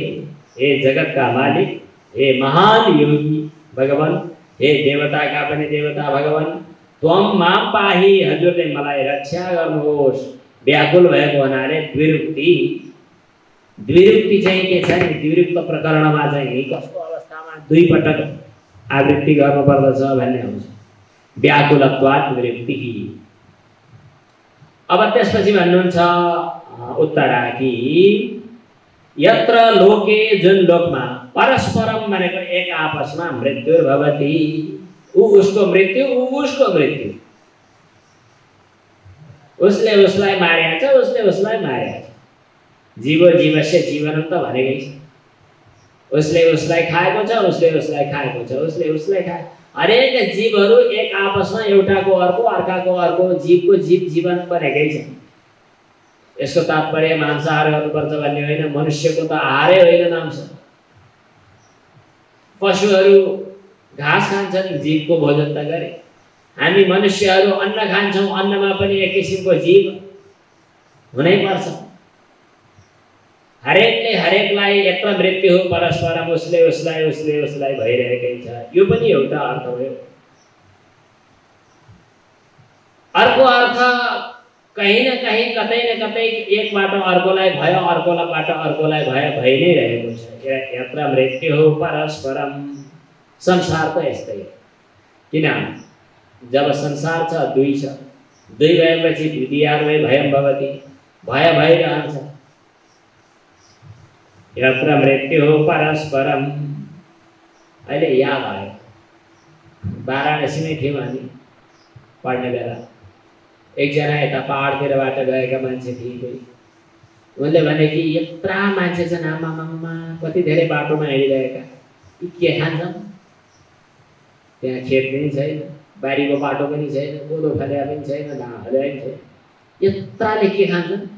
हे जगतका मालिक, हे महान योगी भगवान, हे देवताका पनि देवता भगवान, त्वम मां पाही, हजुरले मलाई रक्षा गर्नुहोस्। व्याकुल भएको हुनाले द्विरुक्ति चाहिँ के छ नि? द्विरुक्त प्रकरणमा चाहिँ कस्तो अवस्थामा दुई पटक आवृत्ति गर्नुपर्दछ भन्ने हुन्छ। व्याकुलत्वात् द्विरुक्ति। अब त्यसपछि भन्नुहुन्छ उत्तरा कि यत्र लोके, जुन लोकमा परस्परम भनेको एक आपसमा मृत्युर्भवति, उसको मृत्यु, उसको मृत्यु, उसले उसलाई मारेको छ, उसले उसलाई मारेको छ। जीवो जीवस्य जीवनं त भनेकै छ। उसले उसलाई खाएको छ, उसले उसलाई खाएको छ, उसले उसलाई खाए। हरेक जीवहरू एक आपसमा एउटाको अर्को, अर्काको अर्को, जीवको जीव जीवन बनेकै छ। यसको तात्पर्य मांसाहार गर्नुपर्छ भन्ने होइन। मनुष्यको त आहारै होइन मांस। पशुहरू घाँस खान्छन्, जीवको भोजन त गरे। हामी मनुष्यहरू अन्न खान्छौँ, अन्नमा पनि एक किसिमको जीव हुनै पर्छ। हरेकले हरेकलाई यत्र मृत्यु हो परस्परम, उसले उसलाई, उसले उसलाई भइरहेकै छ। यो पनि एउटा अर्थ भयो। अर्को अर्थ कहीं न कहीं, कतै न कतै एकबाट अर्कोलाई भयो, अर्कोबाट अर्कोलाई भयो, भइ नै रहेको छ। यत्र मृत्यु हो परस्परम। संसार त यस्तै हो। किन? जब संसार छ, दुई छ, दुई भएपछि द्वितीयार्वै भयं भवति, भय भइरहन्छ। यत्र मृत्यु हो परस्परम। अहिले याद आयो, वाराणसीमै थियौँ हामी पढ्ने बेला। एकजना यता पहाडतिरबाट गएका मान्छे थिए कोही। उनले भने कि यत्रा मान्छे छन्, आमामामा कति धेरै बाटोमा हिँडिरहेका, यी के खान्छन्? त्यहाँ खेत पनि छैन, बारीको बाटो पनि छैन, कोदो फल्या पनि छैन, धान फल्या पनि छैन, यत्राले के खान्छन्?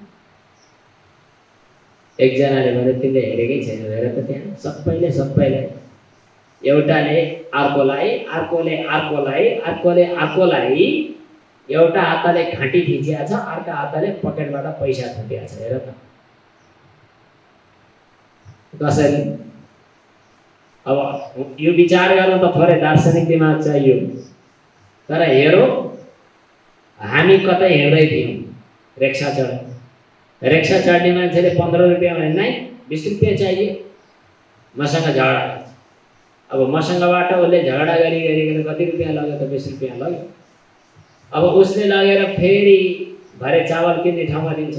एकजनाले भने तिमीले हेरेकै छैन, हेर त त्यहाँ सबैले सबैलाई, एउटाले अर्कोलाई, अर्कोले अर्कोलाई, अर्कोले अर्कोलाई एउटा हातले घाँटी थिचिया छ, अर्का हातले पकेटबाट पैसा थुकिया छ। हेर त कसरी? अब यो विचार गर्न त थोरै दार्शनिक दिमाग चाहियो। तर हेरो, हामी कतै हिँड्दै थियौँ, रिक्सा चढ्यौँ। रिक्सा चढ्ने मान्छेले 15 रुपियाँ भने नै 20 रुपियाँ चाहियो, मसँग झगडा। अब मसँगबाट उसले झगडा गरिकन कति रुपियाँ लग्यो त? 20 रुपियाँ लग्यो। अब उसले लगेर फेरि भरे चावल किन्ने ठाउँमा दिन्छ।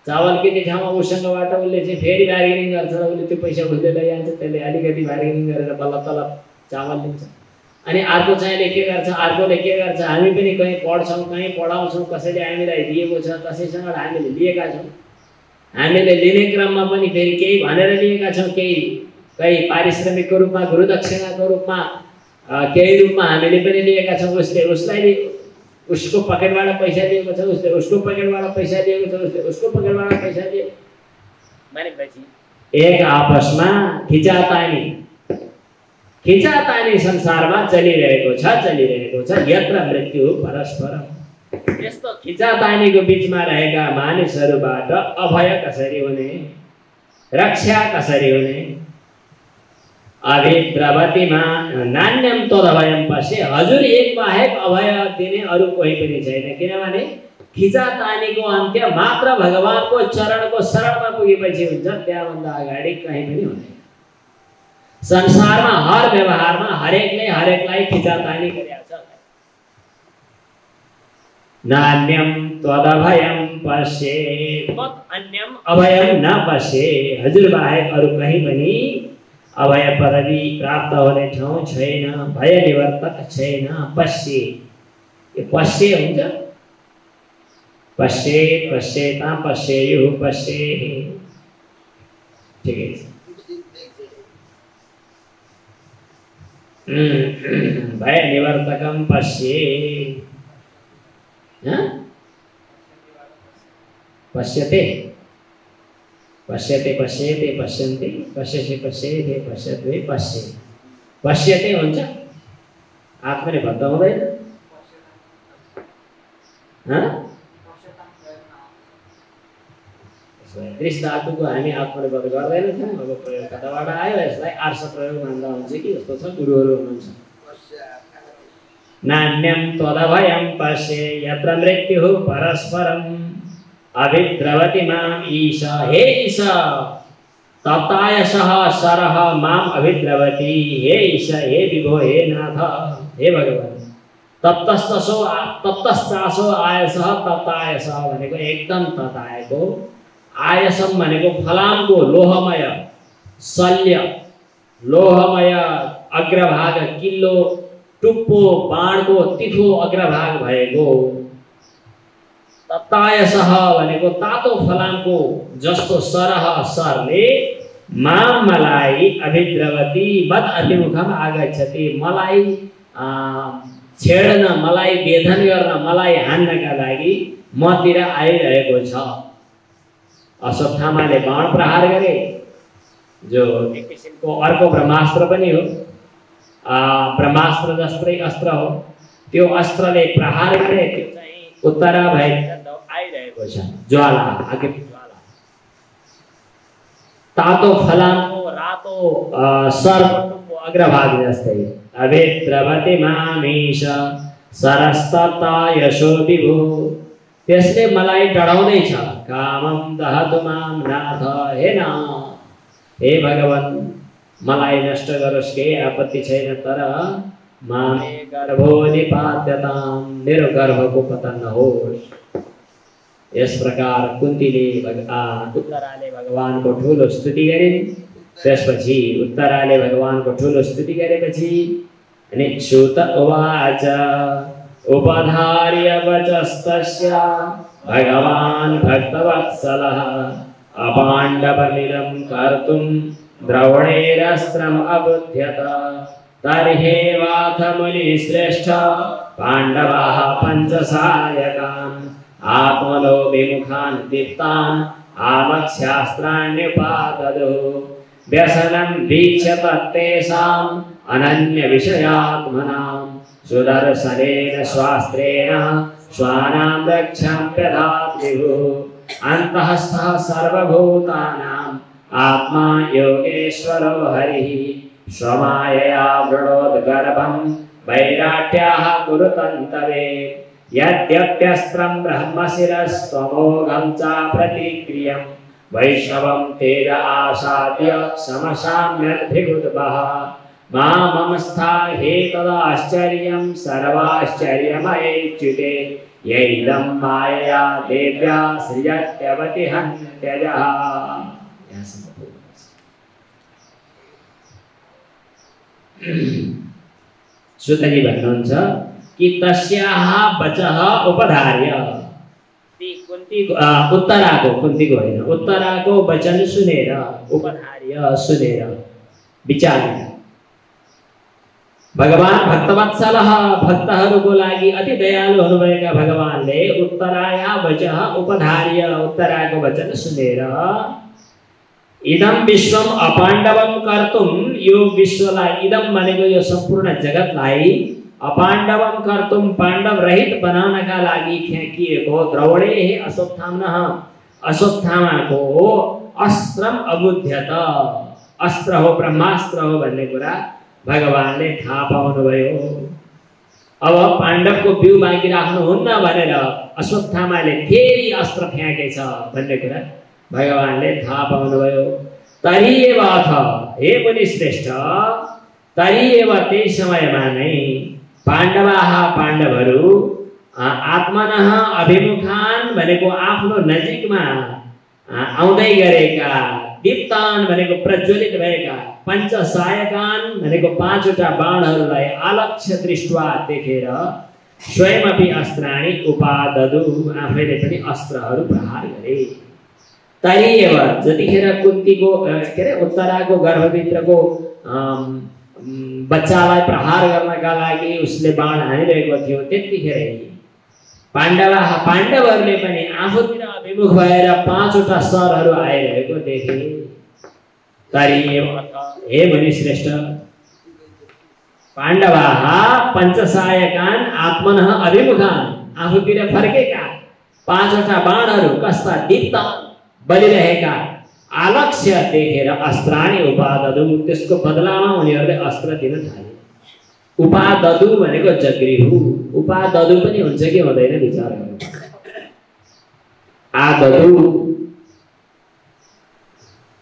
चावल किन्ने ठाउँमा उसँगबाट उसले चाहिँ फेरि बार्गेनिङ गर्छ र उसले त्यो पैसा खोज्दै लैजान्छ। त्यसले अलिकति बार्गेनिङ गरेर बल्ल तल चावल दिन्छ। अनि अर्को चाहिँले के गर्छ, अर्कोले के गर्छ, हामी पनि कहीँ पढ्छौँ, कहीँ पढाउँछौँ, कसैले हामीलाई दिएको छ, कसैसँग हामीले लिएका छौँ। हामीले लिने क्रममा पनि फेरि केही भनेर लिएका छौँ, केही पारिश्रमिकको रूपमा, गुरुदक्षिणाको रूपमा, केही रूपमा हामीले पनि लिएका छौँ, उसले उसलाई उसको पकेटबाट पैसा दिएको छ, उसले उसको पकेटबाट पैसा दिएको छ, उसले उसको पकेटबाट पैसा दियो भनेपछि एक आपसमा खिचातानी संसारमा चलिरहेको छ। यत्र मृत्यु परस्परम। यस्तो खिचातानीको बीचमा रहेका मानिसहरूबाट अभय कसरी हुने, रक्षा कसरी हुने? अभिद्रवतीमा नान्यम तदभयम पश्ये। हजुर एक बाहेक अभय दिने अरू कोही पनि छैन, किनभने खिचातानीको अन्त्य मात्र भगवानको चरणको शरणमा पुगेपछि हुन्छ, त्यहाँभन्दा अगाडि कहीँ पनि हुँदैन। संसारमा हर व्यवहारमा हरेकले हरेकलाई खिचातानी गरिरहेको छ। नान्यम त्वदभयम पश्ये मत अन्यम अभयम न पश्ये। हजुर बाहेक अरू कहीँ पनि अभय पदवी प्राप्त हुने ठाउँ छैन, भय निवर्तक छैन। पश्ये, यो पश्ये हुन्छ, पश्येत पश्येता पश्येयुः पश्ये। ठिकै छ। भय निवर्तकम पश्ये। पश्यते पश्यते पश्येते पश्यन्ति पश्यसे पश्येते पश्यत्वे पश्ये। पश्यते हुन्छ, आत्माले बद्ध हुँदैन। दृष्ट धातुको हामी आत्माले बद्ध गर्दैनौँ। अब प्रयोग कताबाट आयो, यसलाई आर्ष प्रयोग मान्दा हुन्छ कि जस्तो छ गुरुहरू हुनुहुन्छ। नान्यम त्वदभयम पश्ये यत्र मृत्युः परस्परम अभिद्रवति माम ईश। हे ईश तप्तायशः सरः माम अभिद्रवति। हे ईश, हे विभो, हे नाथ, हे भगवान। तप्तश्चासो आयसः। तप्तायसः भनेको एकदम तताएको, आयसम भनेको फलामको लोहमय शल्य, लोहमय अग्रभाग, किल्लो टुप्पो बाणको तिखो अग्रभाग भएको। तप्तायसः भनेको तातो फलामको जस्तो सरह सरले माम मलाई अभिद्रवती मद अभिमुखम आगच्छति। मलाई छेड्न, मलाई वेधन गर्न, मलाई हान्नका लागि मतिर आइरहेको छ। अश्वत्थामाले बाण प्रहार गरे, जो एक किसिमको अर्को ब्रह्मास्त्र पनि हो, ब्रह्मास्त्र जस्तै अस्त्र हो। त्यो अस्त्रले प्रहार गरे, त्यो चाहिँ उत्तरा भए आइरहेको छ ज्वाला, आगेको ज्वाला। तातो फलामको रातो सर्पको अग्रभाग जस्तै। अभिद्रवति मामीश सरस्तता यशो विभो। त्यसले मलाई डराउँदैछ। कामम दहतु माम नाथ। हे नाथ, हे भगवान, मलाई नष्ट गरोस्, केही आपत्ति छैन, तर मामे गर्भो निपात्यताम, मेरो गर्भको पतन नहोस्। यस प्रकार कुन्तीले उत्तराले भगवानको ठुलो स्तुति गरिन्। त्यसपछि उत्तराले भगवानको ठुलो स्तुति गरेपछि निक्षुत उवाच उपधार्य वचस्तस्य भगवान् भक्तवत्सलः अपाण्डवमिदं कर्तुं द्रौणेरस्त्रम् अबुध्यत। तर्ह्येवाथ मुनिश्रेष्ठ पाण्डवाः पञ्चसायकान् आत्मलोभिमुखान् दीप्तान् आमक्ष्यास्त्राण्युपाददुः। व्यसनं वीक्ष्य तत्तेषाम् अनन्यविषयात्मनां सुदर्शनेन स्वास्त्रेण स्वानां रक्षाम्यधात्युः। अन्तःस्थः सर्वभूतानाम् आत्मा योगेश्वरो हरिः। स्वमायया वृणोद्गर्भं वैराट्याः कुरुतन्तवे। यद्यप्यस्त्रं ब्रह्मशिरस्त्वमोघं च प्रतिक्रियं वैष्णवं तेज आसाद्य समसाम्यद्भिगुद्भः। माममस्था हे तदाश्चर्यं सर्वाश्चर्यमयेच्युते। यैदं मायया देव्या सृजत्यवतिहन्त्यजः। श्रुतजी भन्नुहुन्छ कि तस्याः वचः उपधार्य, उत्तराको, कुन्तीको होइन, उत्तराको वचन सुनेर, उपधार्य सुनेर, विचारेर भगवान भक्तवत्सलः भक्तहरूको लागि अति दयालु हुनुभएका भगवानले उत्तराया वचः उपधार्य उत्तराको वचन सुनेर इदम विश्वम अपाण्डवम कर्तुम यो विश्वलाई इदम भनेको यो सम्पूर्ण जगतलाई अपाण्डवम कर्तुम पाण्डव रहित बनाउनका लागि फ्याँकिएको द्रवणे अश्वत्थामनः अश्वत्थामाको अस्त्रम अबुध्यत अस्त्र हो ब्रह्मास्त्र हो भन्ने कुरा भगवानले थाहा पाउनुभयो। अब पाण्डवको बिउ बाँकी राख्नुहुन्न भनेर अश्वत्थामाले फेरि अस्त्र फ्याँकेछ भन्ने कुरा भगवानले थाहा पाउनुभयो। तरी एव अथ हे मुनि श्रेष्ठ तरी एव त्यही समयमा नै पाण्डवाः पाण्डवहरू आत्मनः अभिमुखान भनेको आफ्नो नजिकमा आउँदै गरेका दीप्तान भनेको प्रज्वलित भएका पञ्चसायकान भनेको पाँचवटा बाणहरूलाई आलक्ष्य दृष्ट्वा देखेर स्वयमपि अस्त्राणि उपाददु आफैले पनि अस्त्रहरू प्रहार गरे। तरी एव जतिखेर कुन्तीको के अरे उत्तराको गर्भभित्रको बच्चालाई प्रहार गर्नका लागि उसले बाण हानिरहेको थियो त्यतिखेरै पाण्डवहरूले पनि आफूतिर अभिमुख भएर पाँचवटा सरहरू आइरहेको देखे। तरी एव हे मुनि श्रेष्ठ पाण्डवाः पञ्चसायकान आत्मनः अभिमुखान आफूतिर फर्केका पाँचवटा बाणहरू कस्ता दीप्त बलिरहेका आलक्ष्य देखेर अस्त्राणि उपाददु त्यसको बदलामा उनीहरूले अस्त्र दिन थाले। उपाददु भनेको जग्रिहु उपाददु पनि हुन्छ कि हुँदैन विचार गर्नु। आददु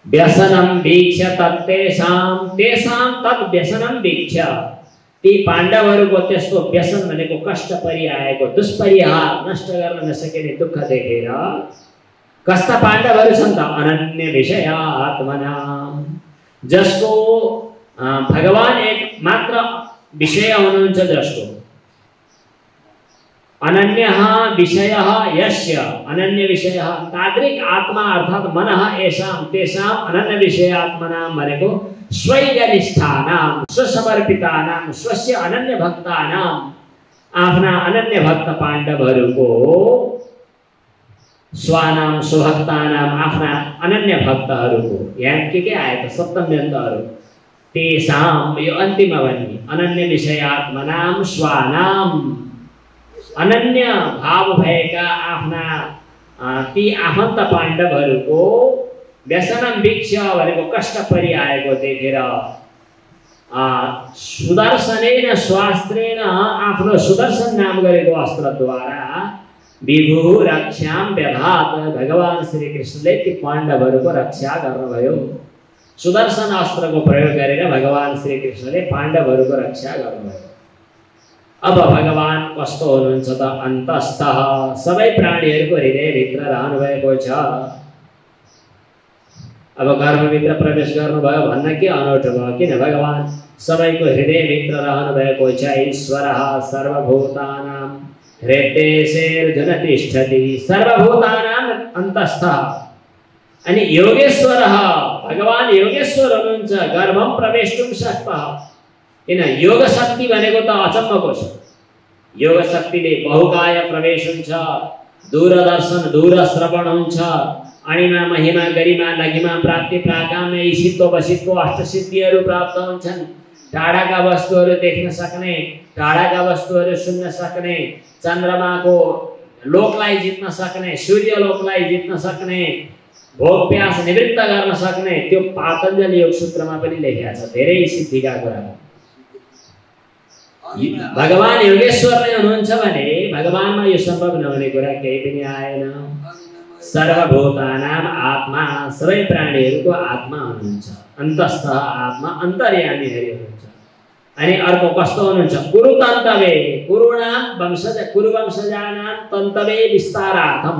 व्यसनम वीक्ष्य तेषां तत् व्यसनम वीक्ष्य ती पाण्डवहरूको त्यस्तो व्यसन भनेको कष्ट परिआएको दुष्परिहार नष्ट गर्न नसकिने दुःख देखेर कस्ता पाण्डवहरू छन् त अनन्य विषय आत्मना जसको भगवान एक मात्र विषय हुनुहुन्छ जसको अनन्यः विषयः यस्य अनन्य विषयः तादृक् आत्मा अर्थात् मनः येषां तेषां अनन्य विषय आत्मनां भनेको स्वैगनिष्ठानां स्वसमर्पितानां स्वस्य अनन्य भक्तानां आफ्ना अनन्य भक्त पाण्डवहरूको स्वानां स्वभक्तानां आफ्ना अनन्य भक्तहरूको यहाँ के आयो त सप्तम्यन्तहरू तेषां यो अन्तिममा भन्ने अनन्य विषयात्मनां स्वानां अनन्य भाव भएका आफ्ना ती आफन्त पाण्डवहरूको व्यसनम वीक्ष्य भनेको कष्ट परिआएको देखेर सुदर्शनेन स्वास्त्रेण आफ्नो सुदर्शन नाम गरेको अस्त्रद्वारा विभु रक्षां व्यधात भगवान श्री कृष्णले ती पाण्डवहरूको रक्षा गर्नुभयो। सुदर्शन अस्त्रको प्रयोग गरेर भगवान श्री कृष्णले पाण्डवहरूको रक्षा गर्नुभयो। अब भगवान कस्तो हुनुहुन्छ त अन्तस्थः सबै प्राणीहरूको हृदयभित्र रहनुभएको छ। अब गर्भभित्र प्रवेश गर्नुभयो भन्न के अनौठो भयो किन भगवान सबैको हृदयभित्र रहनुभएको छ। ईश्वरः सर्वभूतानां हृदयेर्जुन तिष्ठति सर्वभूतानां अन्तस्थः अनि योगेश्वरः भगवान योगेश्वर हुनुहुन्छ गर्भम प्रवेष्टुं शक्तः किन योग शक्ति भनेको त अचम्मको छ। योग शक्तिले बहुकाय प्रवेश हुन्छ दूरदर्शन दूर श्रवण हुन्छ अणिमा महिमा गरिमा लघिमा प्राप्ति प्राकाम्य ईशित्व वशित्व अष्टसिद्धिहरू प्राप्त हुन्छन्। टाढाका वस्तुहरू देख्न सक्ने टाढाका वस्तुहरू सुन्न सक्ने चन्द्रमाको लोकलाई जित्न सक्ने सूर्य लोकलाई जित्न सक्ने भोग प्यास निवृत्त गर्न सक्ने त्यो पातञ्जलि योग सूत्रमा पनि लेखिएको छ धेरै सिद्धिका कुरा। भगवान योगेश्वर नै हुनुहुन्छ भने भगवानमा यो सम्भव नहुने कुरा केही पनि आएन। सर्वभूतानां आत्मा सबै प्राणीहरूको आत्मा हुनुहुन्छ अन्तस्थ आत्मा अन्तर्यामी हरि हुनुहुन्छ। अनि अर्को कस्तो हुनुहुन्छ कुरुतन्तवे कुरुणां वंशज कुरुवंशजानां तन्तवे विस्तारार्थम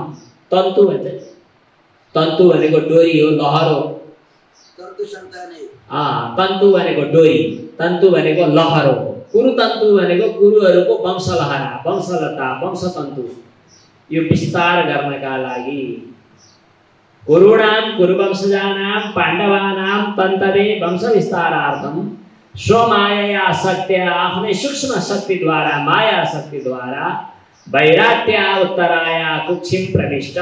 तन्तु भन्छ तन्तु भनेको डोरी हो लहर हो तन्तु भनेको डोरी तन्तु भनेको लहर हो कुरुतन्तु भनेको कुरुहरूको वंशलहरा वंशलता वंशतन्तु यो विस्तार गर्नका लागि कुरुणां कुरुवंशजानां पाण्डवानां तन्तवे वंश विस्तारार्थम स्वमाया शक्ति आफ्नै सूक्ष्म शक्तिद्वारा माया शक्तिद्वारा वैराट्य उत्तराया कुक्षिम प्रविष्ट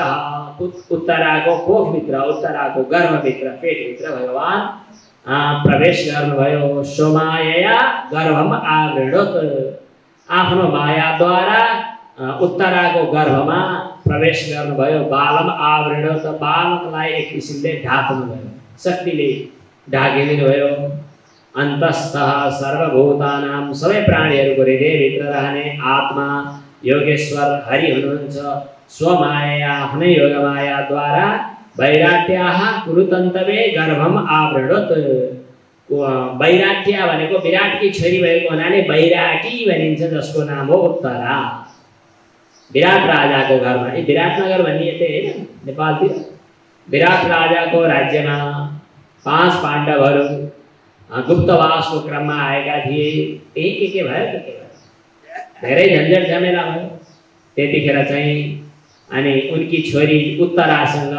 उत्तराको कोखभित्र उत्तराको गर्भभित्र पेटभित्र भगवान प्रवेश गर्नुभयो। स्वमाया गर्भम आवृणोत आफ्नो मायाद्वारा उत्तराको गर्भमा प्रवेश गर्नुभयो। बालम आवृणोत बालकलाई एक किसिमले ढाक्नुभयो, शक्तिले ढाकिदिनुभयो। अन्तस्तः सर्वभूतानां सबै प्राणीहरूको हृदयभित्र रहने आत्मा योगेश्वर हरि हुनुहुन्छ। स्वमाया आफ्नै योगमायाद्वारा वैराट्याः कुरुतन्तवे गर्भम आवृणोत। वैराट्य भनेको विराटकी छोरी भएको हुनाले वैराटी भनिन्छ, जसको नाम हो उत्तरा। विराट राजाको घरमा, यी विराटनगर भनिएको होइन नेपालतिर, विराट राजाको राज्यमा 5 पाण्डवहरू गुप्तवासको क्रममा आएका थिए। त्यही के भयो के भयो, धेरै झन्झट झमेला भयो। त्यतिखेर चाहिँ अनि उनकी छोरी उत्तरासँग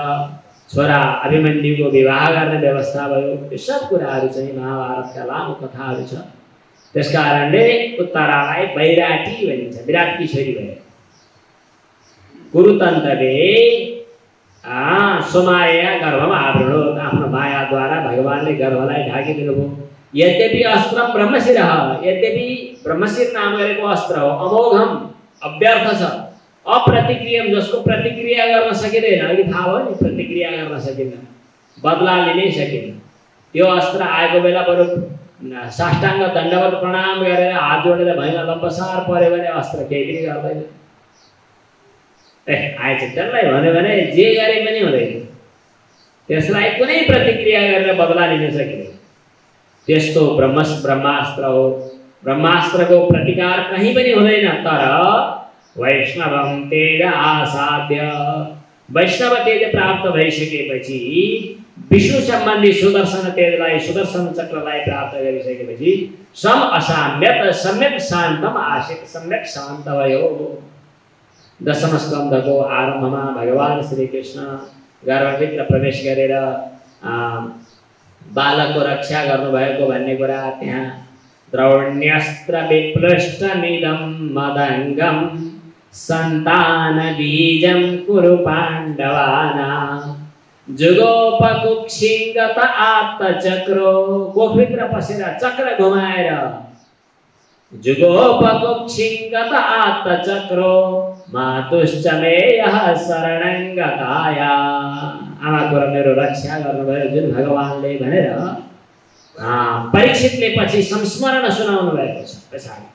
छोरा अभिमन्युको विवाह गर्ने व्यवस्था भयो। यो सब कुराहरू चाहिँ महाभारतका लामो कथाहरू छ। त्यसकारणले उत्तरालाई वैराटी भनिन्छ, विराटकी छोरी भयो। कुरुतन्तवे स्वमाया गर्भमा आवृणोत आफ्नो मायाद्वारा भगवानले गर्भलाई ढाकिदिनुभयो। यद्यपि अस्त्र ब्रह्मशिर, यद्यपि ब्रह्मशिर नाम गरेको अस्त्र हो, अमोघम अव्यर्थ छ, अप्रतिक्रियम, जसको प्रतिक्रिया गर्न सकिँदैन। अघि थाहा भयो नि, प्रतिक्रिया गर्न सकिन्न, बदला लिनै सकिन्न। त्यो अस्त्र आएको बेला बरु साष्टाङ्ग दण्डवत प्रणाम गरेर हात जोडेर भैँमा लम्बसार पर्यो भने अस्त्र केही पनि गर्दैन। आएछ त्यसलाई भन्यो भने जे गरे पनि हुँदैन, त्यसलाई कुनै प्रतिक्रिया गरेर बदला लिन सकिँदैन। त्यस्तो ब्रह्मास्त्र हो। ब्रह्मास्त्रको प्रतिकार कहीँ पनि हुँदैन। तर वैष्णवम तेज आसाद्य, वैष्णव तेज प्राप्त भइसकेपछि विष्णु सम्बन्धी सुदर्शन तेजलाई, सुदर्शन चक्रलाई प्राप्त गरिसकेपछि सम असाम्यत सम्यक शान्तम आशित, सम्यक शान्त भयो। दशम स्कन्धको आरम्भमा भगवान श्री कृष्ण गर्भभित्र प्रवेश गरेर बालकको रक्षा गर्नुभएको भन्ने कुरा त्यहाँ द्रौण्यस्त्र विप्लुष्टमिदं मदङ्गम सन्तान बीजं कुरु पाण्डवानां जुगोपकुक्षिगत आत्तचक्रो, कोखभित्र पसेर चक्र घुमाएर जुगोपकुक्षिगत आत्तचक्रो मातुश्च मेयः शरणं गताया। आमाको र मेरो रक्षा गर्नुभयो जुन भगवानले भनेर परीक्षितले पछि संस्मरण सुनाउनु भएको छ। पछाडि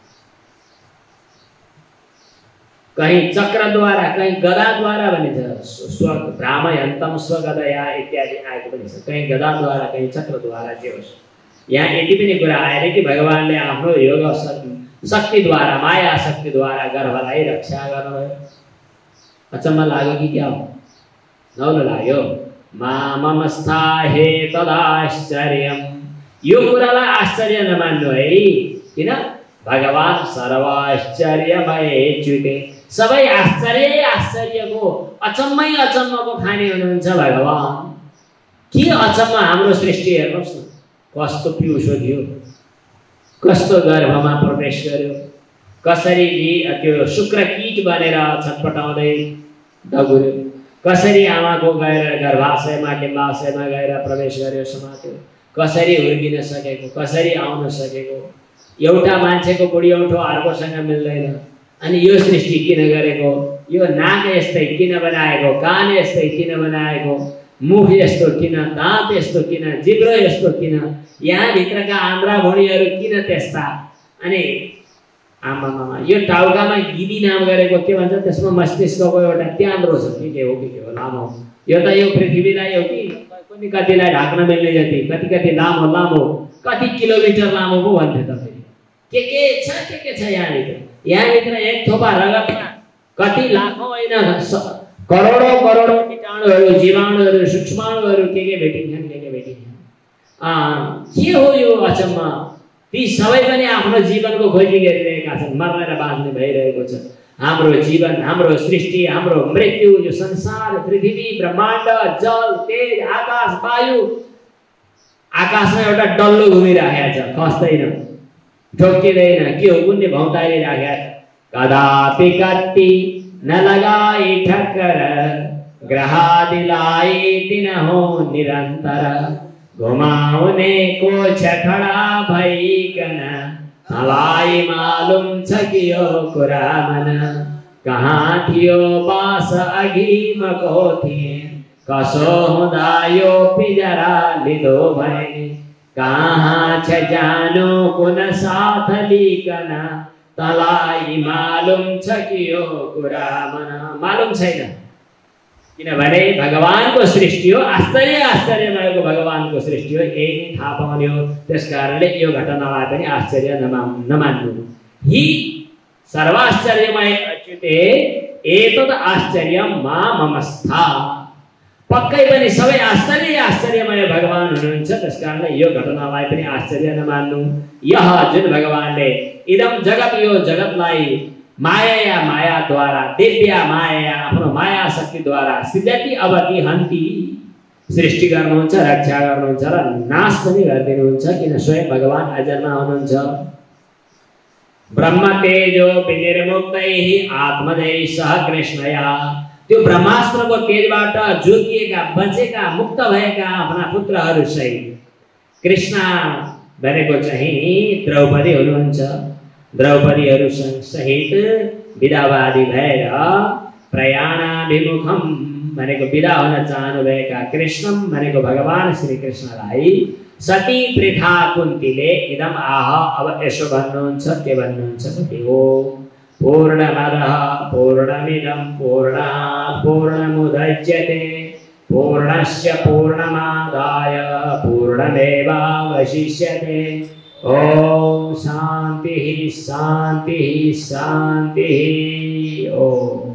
कहीं चक्रद्वारा कहीं गदाद्वारा भनिन्छ, भ्रामयन्तम स्वगदया इत्यादि आएको पनि छ। कहीं गदाद्वारा कहीं चक्रद्वारा जे होस्, यहाँ यति पनि कुरा आएर कि भगवानले आफ्नो योग शक्तिद्वारा माया शक्तिद्वारा गर्भलाई रक्षा गर्नुभयो। अचम्म लाग्यो कि क्या हो? नौलो लाग्यो। मामस्था हे तदाश्चर्यम, यो कुरालाई आश्चर्य नमान्नु है, किन? भगवान सर्वाश्चर्यमय च्युते, सबै आश्चर्यको अचम्मै अचम्मको खाने हुनुहुन्छ भगवान। के अचम्म हाम्रो सृष्टि हेर्नुहोस् न, कस्तो पिउसो थियो, कस्तो गर्भमा प्रवेश गर्यो, कसरी त्यो शुक्र कीट बनेर छटपटाउँदै दगुर्यो, कसरी आमाको गएर गर्भाशयमा डिम्बाशयमा गएर प्रवेश गर्यो, समात्यो, कसरी हुर्किन सकेको, कसरी आउन सकेको। एउटा मान्छेको बुढी औँठो अर्कोसँग मिल्दैन। अनि यो सृष्टि किन गरेको, यो नाक यस्तै किन बनाएको, कान यस्तै किन बनाएको, मुख यस्तो किन, दाँत यस्तो किन, जिब्रो यस्तो किन, यहाँ भित्रका आन्द्रा भुँडीहरू किन त्यस्ता। अनि आमामा यो टाउकामा गिदी नाम गरेको के भन्छ, त्यसमा मस्तिष्कको एउटा त्यान्द्रो छ कि के हो लामो। यो त यो पृथ्वीलाई हो कि कुनै कतिलाई ढाक्न मिल्ने जति, कति लामो लामो, कति किलोमिटर लामो पो भन्थे तपाईँ। के छ यहाँभित्र एक थोपा रगतमा कति लाखौं होइन करोडौं कीटाणुहरू, जीवाणुहरू, सूक्ष्माणुहरू के भेटिन्छन्, के भेटिन्छन्। के हो यो अचम्म? ती सबै पनि आफ्नो जीवनको खोजी गरिरहेका छन्, मर्न र बाँच्ने भइरहेको छ। हाम्रो जीवन, हाम्रो सृष्टि, हाम्रो मृत्यु, यो संसार, पृथ्वी, ब्रह्माण्ड, जल, तेज, आकाश, वायु, आकाशमा एउटा डल्लो घुमिराखेको छ, खस्दैन, ठोक्किँदैन, के हो कुन्ने भौतारिराखेको छ। कदापि कति न लगाई ठक्कर, ग्रहादिलाई दिन हो निरंतर, घुमाउने को छखड़ा भइकन, मलाई मालूम छ कि यो कुरा मन, कहाँ थियो बास अघि मको थिए, कसो हुँदा यो पिंजरा लिदो भए, कहाँ छ जानो कुन साथ लिकन, तलाई मालूम छ कि यो कुरा मन। मालूम छैन, किनभने भगवानको सृष्टि हो, आश्चर्य आश्चर्यमयको भगवानको सृष्टि हो, यही थाहा पाउने हो। त्यसकारणले यो घटनालाई पनि आश्चर्य नमान्नु। हि सर्वाश्चर्यमय अच्युते एतद् आश्चर्यम मा ममस्था। पक्कै पनि सबै आश्चर्यमय भगवान हुनुहुन्छ, त्यसकारणले यो घटनालाई पनि आश्चर्य नमान्नु। यह जुन भगवानले इदम जगत, यो जगतलाई मायाद्वारा, दिव्य माया, आफ्नो माया शक्तिद्वारा सृजति अवति हन्ति, सृष्टि गर्नुहुन्छ, रक्षा गर्नुहुन्छ र नाश पनि गरिदिनुहुन्छ, किन स्वयं भगवान अजन्मा हुनुहुन्छ। ब्रह्म तेजो विनिर्मुक्तैः आत्मजै सह कृष्णया। त्यो ब्रह्मास्त्रको तेजबाट जोगिएका, बचेका, मुक्त भएका आफ्ना पुत्रहरू सहित कृष्ण भनेको चाहिँ द्रौपदी हुनुहुन्छ। द्रौपदीहरू सहित विदावादी भएर प्रयाणाभिमुखम भनेको विदा हुन चाहनुभएका कृष्णम भनेको भगवान श्री कृष्णलाई सती पृथा कुन्तीले इदम आह, अब यसो भन्नुहुन्छ, के भन्नुहुन्छ भने हो पूर्णमदः पूर्णमिदं पूर्णात् पूर्णमुदच्यते पूर्णस्य पूर्णमादाय पूर्णमेवावशिष्यते। ओम शांति शांति शांति। ओम।